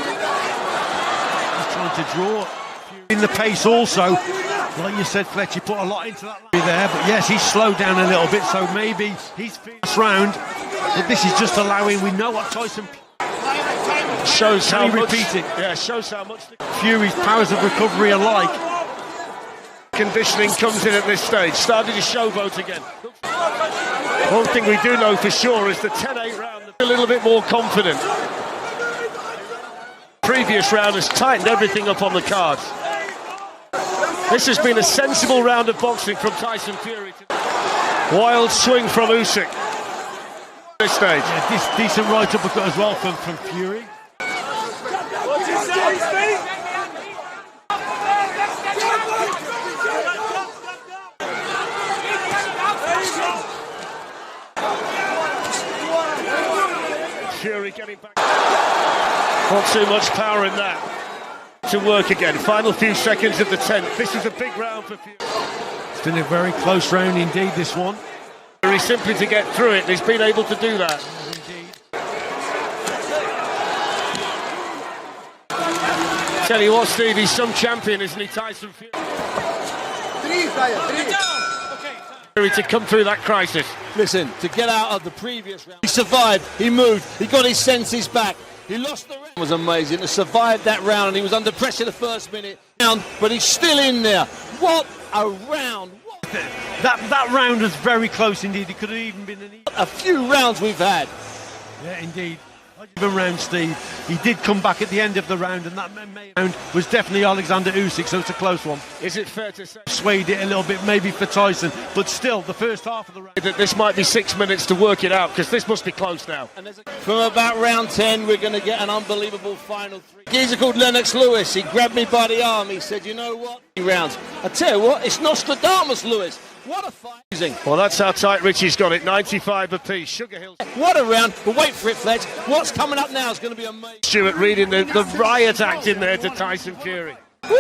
He's trying to draw in the pace also. Like you said, Fletch, he put a lot into that there, but yes, he's slowed down a little bit, so maybe he's this round. But this is just allowing, we know what Tyson shows how much. Repeat it. Yeah, shows how much Fury's powers of recovery are like. Conditioning comes in at this stage. Started to showboat again. One thing we do know for sure is the 10-8 round, a little bit more confident. Previous round has tightened everything up on the cards. This has been a sensible round of boxing from Tyson Fury. Wild swing from Usyk. This stage. Yeah, decent right uppercut as well from Fury. Fury getting back. Not too much power in that. To work again. Final few seconds of the 10th. This is a big round for Fury. It's been a very close round indeed, this one. Very simply to get through it. He's been able to do that. Tell you what, Steve, he's some champion, isn't he, Tyson Fury? To come through that crisis. Listen, to get out of the previous round, he survived, he moved, he got his senses back. He lost the round. It was amazing to survive that round, and he was under pressure the first minute, but he's still in there. What a round. That round was very close indeed. It could have even been a few rounds we've had. Yeah, indeed. Even round, Steve. He did come back at the end of the round, and that round was definitely Alexander Usyk, so it's a close one. Is it fair to say? Swayed it a little bit, maybe for Tyson, but still, the first half of the round. That this might be 6 minutes to work it out, because this must be close now. From about round 10, we're going to get an unbelievable final 3. Geezer called Lennox Lewis. He grabbed me by the arm. He said, you know what? Rounds. I tell you what, it's Nostradamus Lewis. What a fight. Well, that's how tight Richie's got it. 95 apiece. Sugar Hill. What a round. But wait for it, Fletch. What's coming up now is going to be amazing. Stewart reading the riot act in there to Tyson Fury. Woo!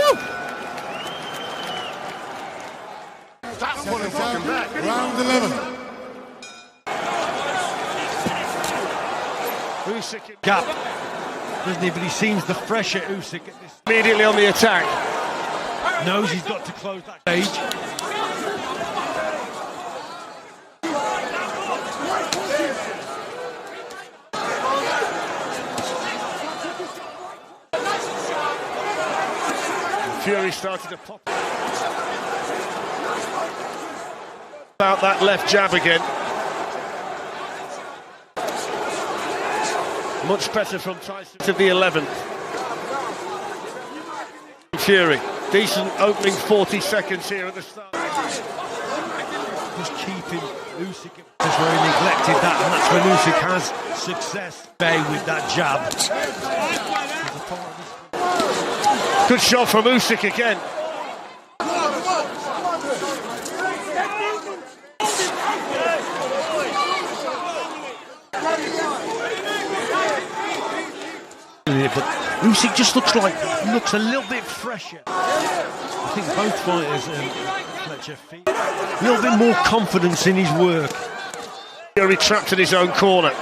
Round 11. Usyk Gap, doesn't he? But he seems the fresher Usyk at this. immediately on the attack. Knows he's got to close that stage. Fury started to pop out that left jab again. Much better from Tyson to the 11th. Fury, decent opening 40 seconds here at the start. Just keeping Usyk. Just where he neglected that, and that's when Usyk has success. Bay with that jab. Good shot from Usyk again. But Usyk just looks a little bit fresher. I think both fighters, Fletcher, feel a little bit more confidence in his work. Fury trapped in his own corner.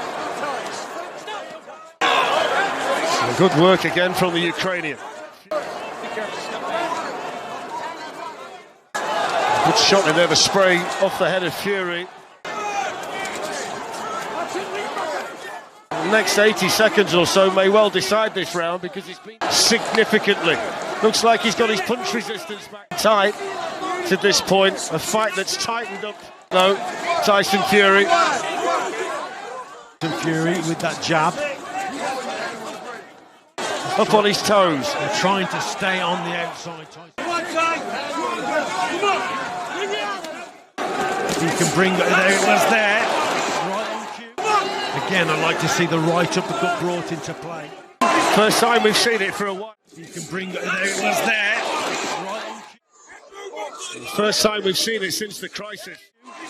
And good work again from the Ukrainian. Good shot in there, the spray off the head of Fury. The next 80 seconds or so may well decide this round because he's been significantly. Looks like he's got his punch resistance back tight to this point. A fight that's tightened up. No, Tyson Fury. Tyson Fury with that jab. Up on his toes. They're trying to stay on the outside. He can bring it. There it was there. Right on cue. Again, I'd like to see the right uppercut brought into play. First time we've seen it for a while. He can bring it. There it was there. Right on cue. First time we've seen it since the crisis.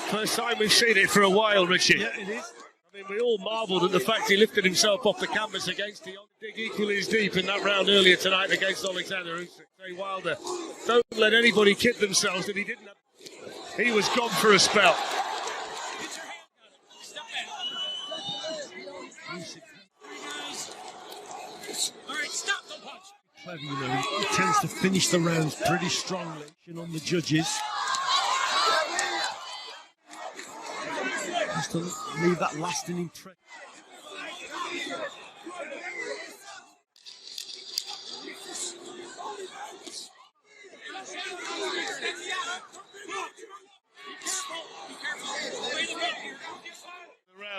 First time we've seen it for a while, Richie. Yeah, it is. I mean, we all marvelled at the fact he lifted himself off the canvas against the dig equally as deep in that round earlier tonight against Alexander Usyk. Say Wilder, don't let anybody kid themselves that he didn't have. He was gone for a spell. Clever, you know, he tends to finish the rounds pretty strongly on the judges. Just to leave that lasting impression.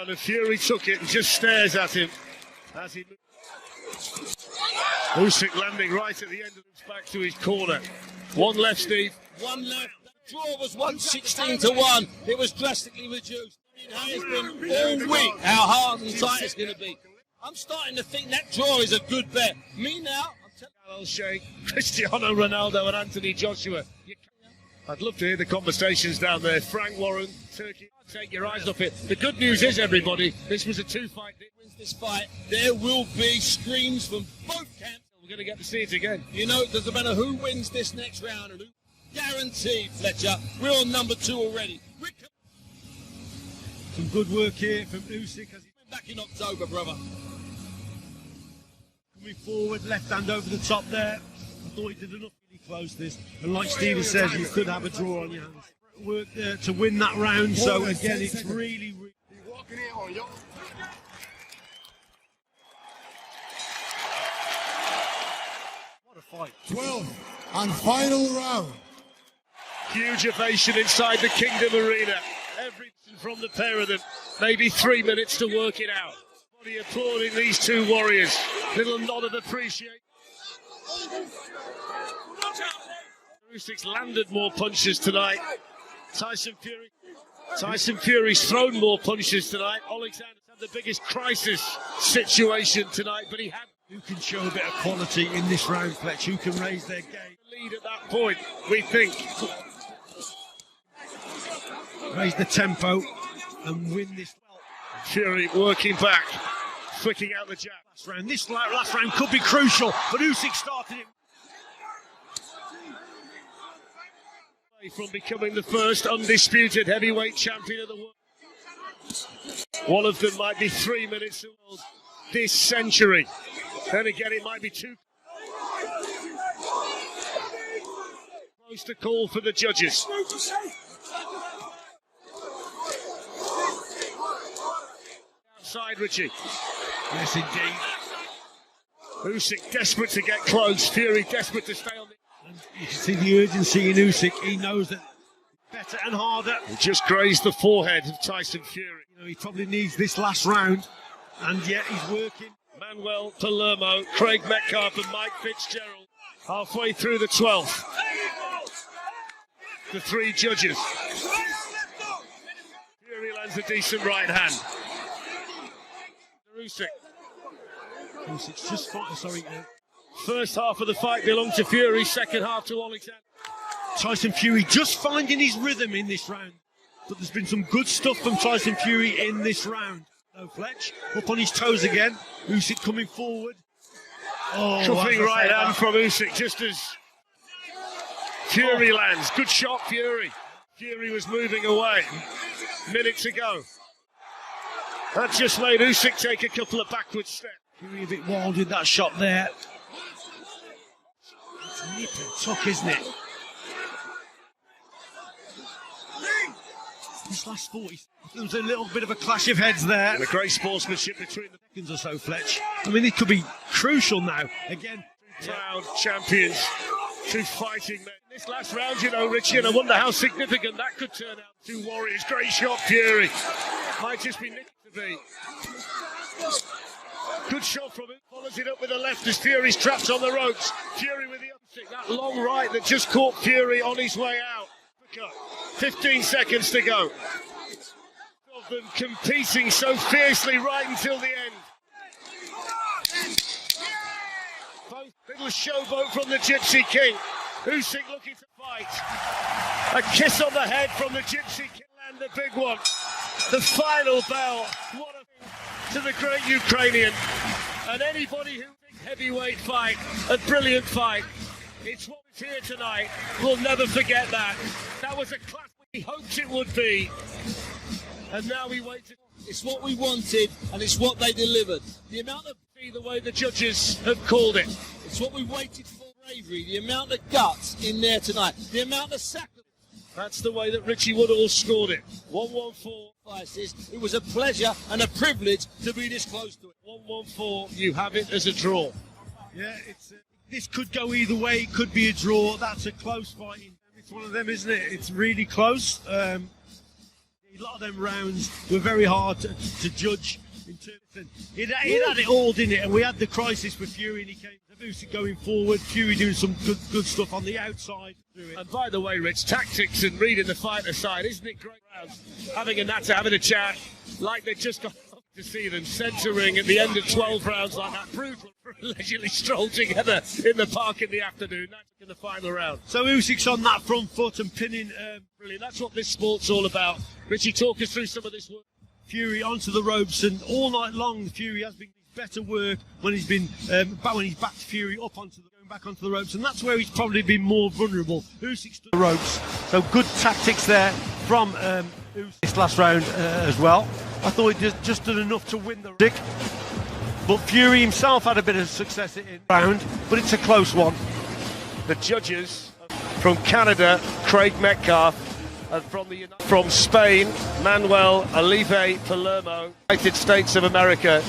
And Fury took it and just stares at him as he moves. Usyk landing right at the end of his back to his corner. One left, Steve. One left. The draw was 116-1. It was drastically reduced. It has been all week how hard and tight it's going to be. I'm starting to think that draw is a good bet. Me now, I'm telling Sheikh, Cristiano Ronaldo and Anthony Joshua. I'd love to hear the conversations down there. Frank Warren, Turkey. Take your eyes off it. The good news is, everybody, this was a two-fight. Wins this fight, there will be screams from both camps. We're going to get to see it again. You know, it doesn't matter who wins this next round. Guaranteed, Fletcher. We're on number 2 already. Some good work here from Usyk as he's back in October, brother. Coming forward, left hand over the top there. I thought he did enough to really close this. And like Steven says, you could have a draw on your hands. Work there to win that round, so again it's really what a fight. 12 and final round. Huge ovation inside the Kingdom Arena. Everything from the pair of them. Maybe 3 minutes to work it out. Everybody applauding these two warriors. Little nod of appreciation. Usyk's landed more punches tonight. Tyson Fury's thrown more punches tonight. Alexander's had the biggest crisis situation tonight, but he had. Who can show a bit of quality in this round, Fletch? Who can raise their game? Lead at that point, we think. raise the tempo and win this. Fury working back, flicking out the jab. This last round could be crucial, but Usyk started it. From becoming the first undisputed heavyweight champion of the world. One of them might be 3 minutes old this century. Then again, it might be too close to call for the judges. Outside, Richie. Yes, indeed. Usyk desperate to get close. Fury desperate to stay on the... And you can see the urgency in Usyk. He knows that better and harder. He just grazed the forehead of Tyson Fury. You know, he probably needs this last round, and yet he's working. Manuel Palermo, Craig Metcalf and Mike Fitzgerald halfway through the 12th. The three judges. Fury lands a decent right hand. Usyk's just fighting, First half of the fight belonged to Fury, second half to Alexander. Tyson Fury just finding his rhythm in this round. But there's been some good stuff from Tyson Fury in this round. No, Fletch up on his toes again. Usyk coming forward. Oh, troughing right hand from Usyk just as Fury lands. Good shot, Fury. Fury was moving away minutes ago. That just made Usyk take a couple of backward steps. Fury a bit wild with that shot there. It's nip and tuck, isn't it? This last 40, there was a little bit of a clash of heads there. And a great sportsmanship between the seconds or so, Fletch. I mean, it could be crucial now. Again, proud champions, two fighting men. This last round, you know, Richie, and I wonder how significant that could turn out. Two warriors, great shot, Fury. Might just be nicked to be. Good shot from him, follows it up with the left as Fury's trapped on the ropes. Fury with the upstick, that long right that just caught Fury on his way out. 15 seconds to go. Of them competing so fiercely right until the end. Both little showboat from the Gypsy King. Usyk looking to fight. A kiss on the head from the Gypsy King and the big one. The final bell. What a to the great Ukrainian. And anybody who thinks heavyweight fight, a brilliant fight. It's what was here tonight. We'll never forget that. That was a class we hoped it would be. And now we wait to... It's what we wanted, and it's what they delivered. The amount of... The way the judges have called it. It's what we waited for, bravery. The amount of guts in there tonight. The amount of sacrifice. That's the way that Richie Woodall scored it. 1-1-4. It was a pleasure and a privilege to be this close to it. 1-1-4. You have it as a draw. Yeah, this could go either way. It could be a draw. That's a close fight. It's one of them, isn't it? It's really close. A lot of them rounds were very hard to judge. In terms of, it had it all, didn't it? And we had the crisis with Fury, and he came. Usyk going forward, Fury doing some good stuff on the outside. And by the way, Rich, tactics and reading the fight aside, isn't it great rounds? Having a natter, having a chat, like they just got to see them centering at the end of 12 rounds like that. Brutal, leisurely stroll together in the park in the afternoon. That's in the final round. So Usyk's on that front foot and pinning. Brilliant. That's what this sport's all about. Richie, talk us through some of this work. Fury onto the ropes, and all night long Fury has been better work when he's been when he's backed Fury up going back onto the ropes, and that's where he's probably been more vulnerable. Usyk's to the ropes, so good tactics there from Usyk this last round as well. I thought he just did enough to win the round, but Fury himself had a bit of success in the round, but it's a close one. The judges from Canada, Craig Metcalf, and from Spain, Manuel Palermo, United States of America,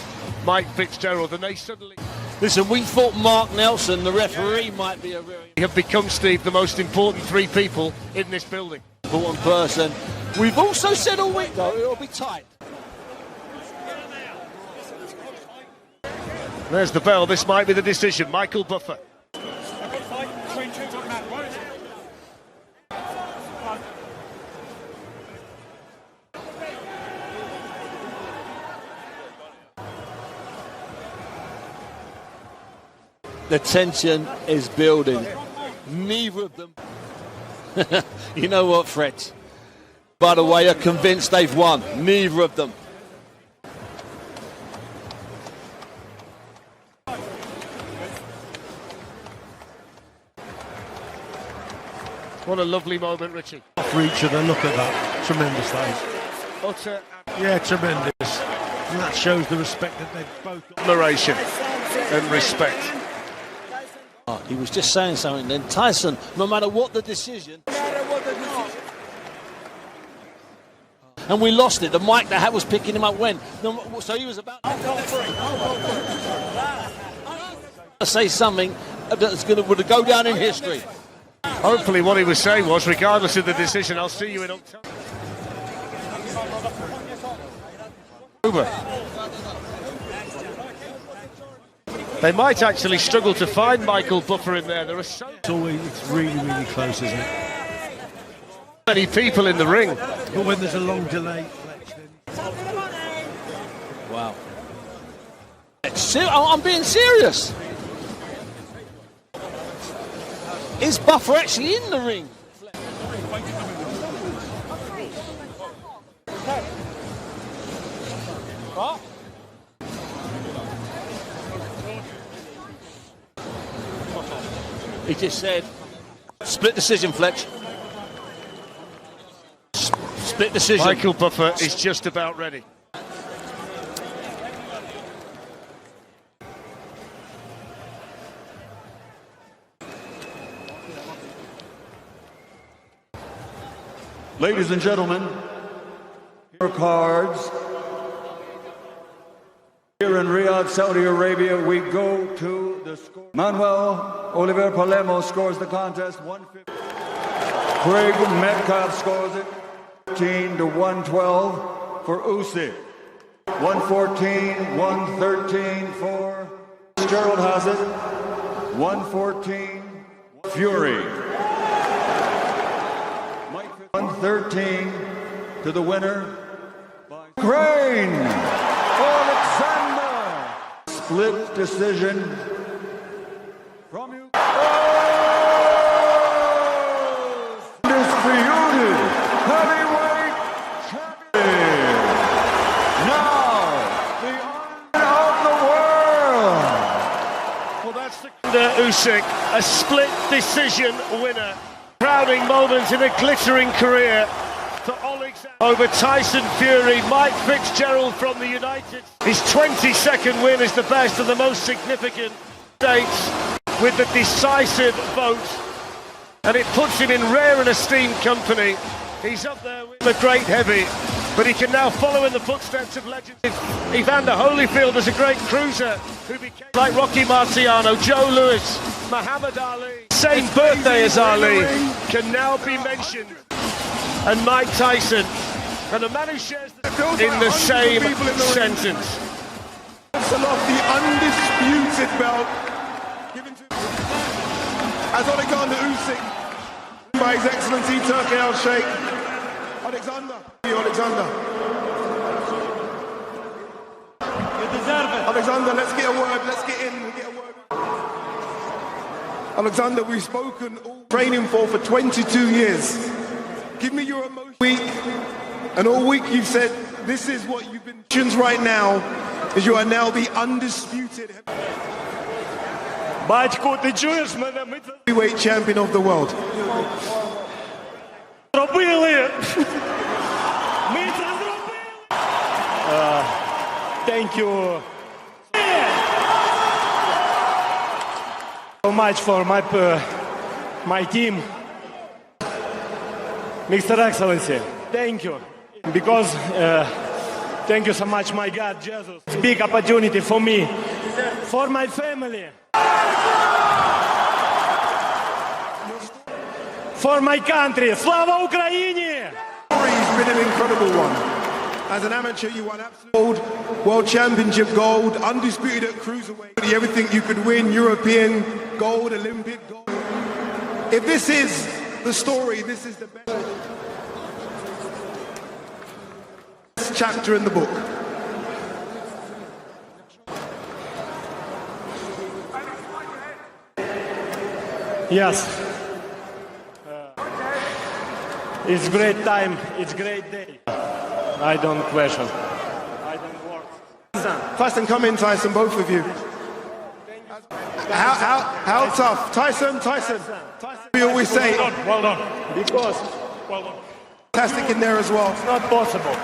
Mike Fitzgerald, and they suddenly... Listen, we thought Mark Nelson, the referee, might be a very... have become, Steve, the most important three people in this building. Important person. We've also said all week, though, it'll be tight. There's the bell. This might be the decision. Michael Buffer. The tension is building. Neither of them. You know what, Fred? by the way, are convinced they've won. Neither of them. What a lovely moment, Richie. For each other, look at that. Tremendous, that is. Utter Yeah, tremendous. And that shows the respect that they've both got. admiration and respect. He was just saying something then. Tyson, no matter what the decision. And we lost it. The mic that was picking him up went. So he was about to say something that's would go down in history. Hopefully what he was saying was, regardless of the decision, I'll see you in October. They might actually struggle to find Michael Buffer in there. There are so It's really, really close, isn't it? many people in the ring. But when there's a long delay, Wow. I'm being serious. Is Buffer actually in the ring? He just said, split decision, Fletch. Split decision. Michael Buffer is just about ready. Ladies and gentlemen, your cards. Here in Riyadh, Saudi Arabia, we go to the score. Manuel Oliver Palermo scores the contest 150. Craig Metcalf scores it 13-112 for Usyk. 114-113 for Gerald has it. 114 Fury. 113 to the winner by Crane. Alexander. Split decision from you. Undisputed heavyweight champion. Now the honor of the world. Well, that's the Usyk, a split decision winner. Crowning moments in a glittering career for Alexander over Tyson Fury. Mike Fitzgerald from the United. His 22nd win is the best and the most significant states with the decisive vote, and it puts him in rare and esteemed company. He's up there with the great heavy, but he can now follow in the footsteps of legends. Evander Holyfield is a great cruiser who became like Rocky Marciano, Joe Louis, Muhammad Ali. Same birthday as Ali can now be mentioned, and Mike Tyson, and a man who shares in the same sentence. The undisputed belt given to as Alexander Usyk by His Excellency Turki Al-Sheikh. Alexander. You deserve it. Alexander, let's get a word. Let's get in. We'll get a word. Alexander, we've spoken all training for 22 years. Give me your emotion. And all week you've said this is what you've been right now, is you are now the undisputed Батько, ти чуєш мене? Ми це heavyweight champion of the world. зробили! Ми це зробили! Thank you so much for my team. Mr. Excellency, thank you. Because thank you so much, my God, Jesus. It's a big opportunity for me, for my family, for my country. Слава Україні! It's been an incredible one. As an amateur, you won absolute gold, world championship gold, undisputed at cruiserweight, everything you could win, European gold, Olympic gold. If this is the story, this is the best chapter in the book. Yes. It's great time. It's great day. I don't question. I don't work. Tyson, come in, Tyson, both of you. How tough? Tyson. We always say. Well done. Because. Well done. Fantastic in there as well. It's not possible.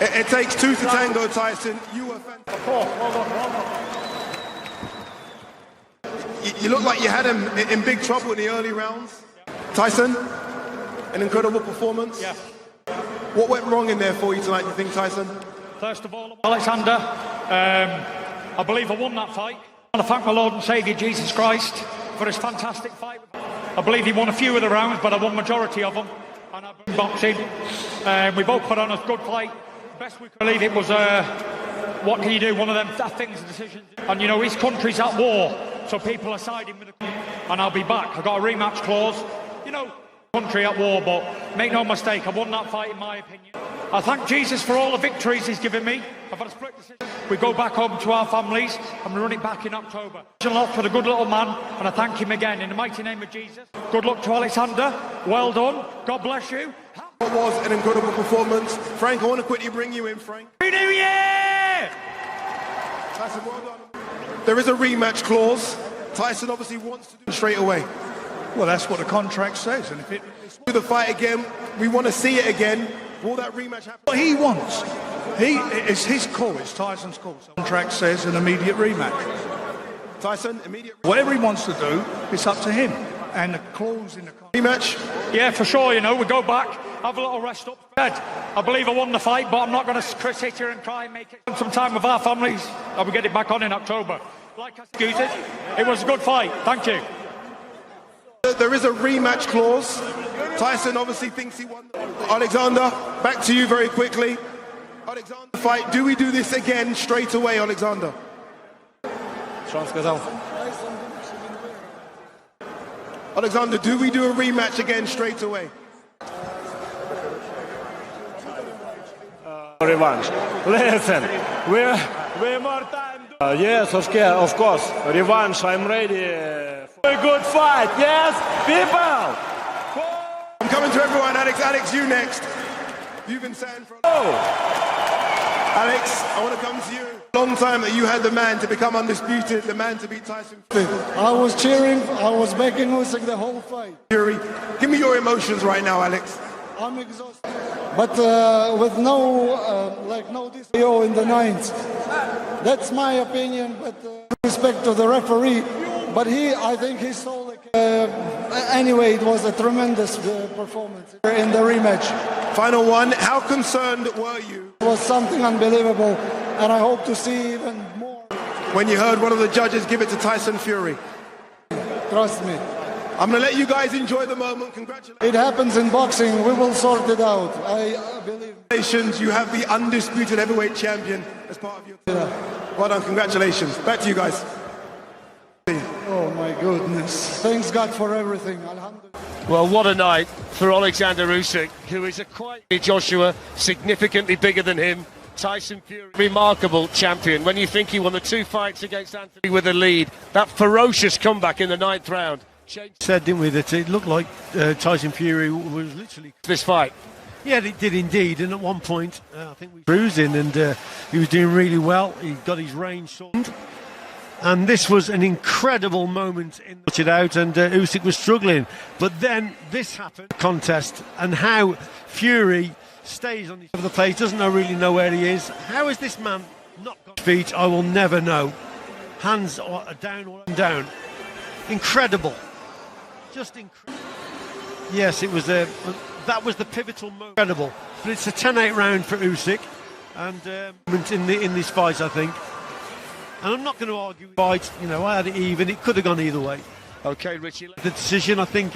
It takes two to tango, Tyson. You were fantastic. Hold on. You look like you had him in big trouble in the early rounds. Tyson, an incredible performance. Yeah. What went wrong in there for you tonight, do you think, Tyson? First of all, Alexander, I believe I won that fight. I want to thank my Lord and Saviour Jesus Christ for his fantastic fight. I believe he won a few of the rounds, but I won majority of them. And I've been boxing. We both put on a good fight. Best we could believe it was, what can you do? One of them things, decisions. And you know, his country's at war, so people are siding with the country. And I'll be back. I've got a rematch clause. You know, country at war, but make no mistake, I won that fight in my opinion. I thank Jesus for all the victories he's given me. I've had a split decision. We go back home to our families and we run it back in October. A lot for the good little man, and I thank him again in the mighty name of Jesus. Good luck to Alexander. Well done. God bless you. It was an incredible performance. Frank, I want to quickly bring you in, Frank. Happy New Year! Tyson, well done. There is a rematch clause. Tyson obviously wants to do it straight away. Well, that's what the contract says, and if it do the fight again, we want to see it again. Will that rematch happen? what he wants, it's his call. It's Tyson's call. The contract says an immediate rematch. Tyson, immediate Whatever he wants to do, it's up to him. And the clause in the contract. rematch. Yeah, for sure, you know, we go back, have a little rest up. I believe I won the fight, but I'm not going to sit here and try and make it. Some time with our families, and we'll get it back on in October. Like I excuse it was a good fight. Thank you. There is a rematch clause. Tyson obviously thinks he won. Alexander, back to you very quickly. Alexander, fight. Do we do this again straight away, Alexander? Alexander, do we do a rematch again straight away? Revanche. Listen, we're more time. Yes, of course. Revanche. I'm ready. A good fight. Yes, people. I'm coming to everyone. Alex, you next. You've been saying for Alex, I want to come to you. Long time that you had the man to become undisputed, the man to beat Tyson Fury. I was cheering, I was backing Usyk the whole fight. Fury, give me your emotions right now, Alex. I'm exhausted, but with no DCO in the ninth. That's my opinion, but respect to the referee. But I think he stole it. Anyway, it was a tremendous performance in the rematch. Final one, how concerned were you? It was something unbelievable, and I hope to see even more. When you heard one of the judges give it to Tyson Fury? Trust me. I'm going to let you guys enjoy the moment. Congratulations. It happens in boxing. We will sort it out. I believe. Congratulations, you have the undisputed heavyweight champion as part of your team. Well done, congratulations. Back to you guys. Oh my goodness. Thanks God for everything. Alhamdulillah. Well, what a night for Alexander Usyk, who is a quite Joshua, significantly bigger than him. Tyson Fury, remarkable champion. When you think he won the 2 fights against Anthony with a lead, that ferocious comeback in the 9th round. Said, didn't we, that it looked like Tyson Fury was literally this fight. Yeah, it did indeed. And at one point, I think we were cruising, and he was doing really well. He got his range sorted. And this was an incredible moment in it out, and Usyk was struggling. But then this happened, contest, and how Fury stays on the place, doesn't really know where he is. How is this man not got feet? I will never know. Hands are down or down. Incredible. Just incredible. Yes, it was that was the pivotal moment. Incredible. But it's a 10-8 round for Usyk, and in this fight, I think. And I'm not going to argue with fight. You know, I had it even. It could have gone either way. Okay, Richie. The decision, I think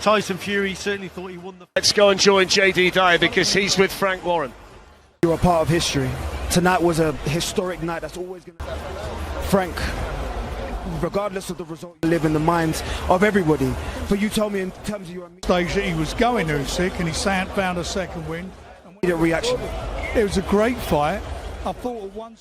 Tyson Fury certainly thought he won the... Let's go and join JD Dyer because he's with Frank Warren. You're a part of history. Tonight was a historic night. That's always going to... Frank, regardless of the result, you live in the minds of everybody. But you told me in terms of your... stage that he was going Usyk, and he found a second win. Reaction. It was a great fight. I thought at once...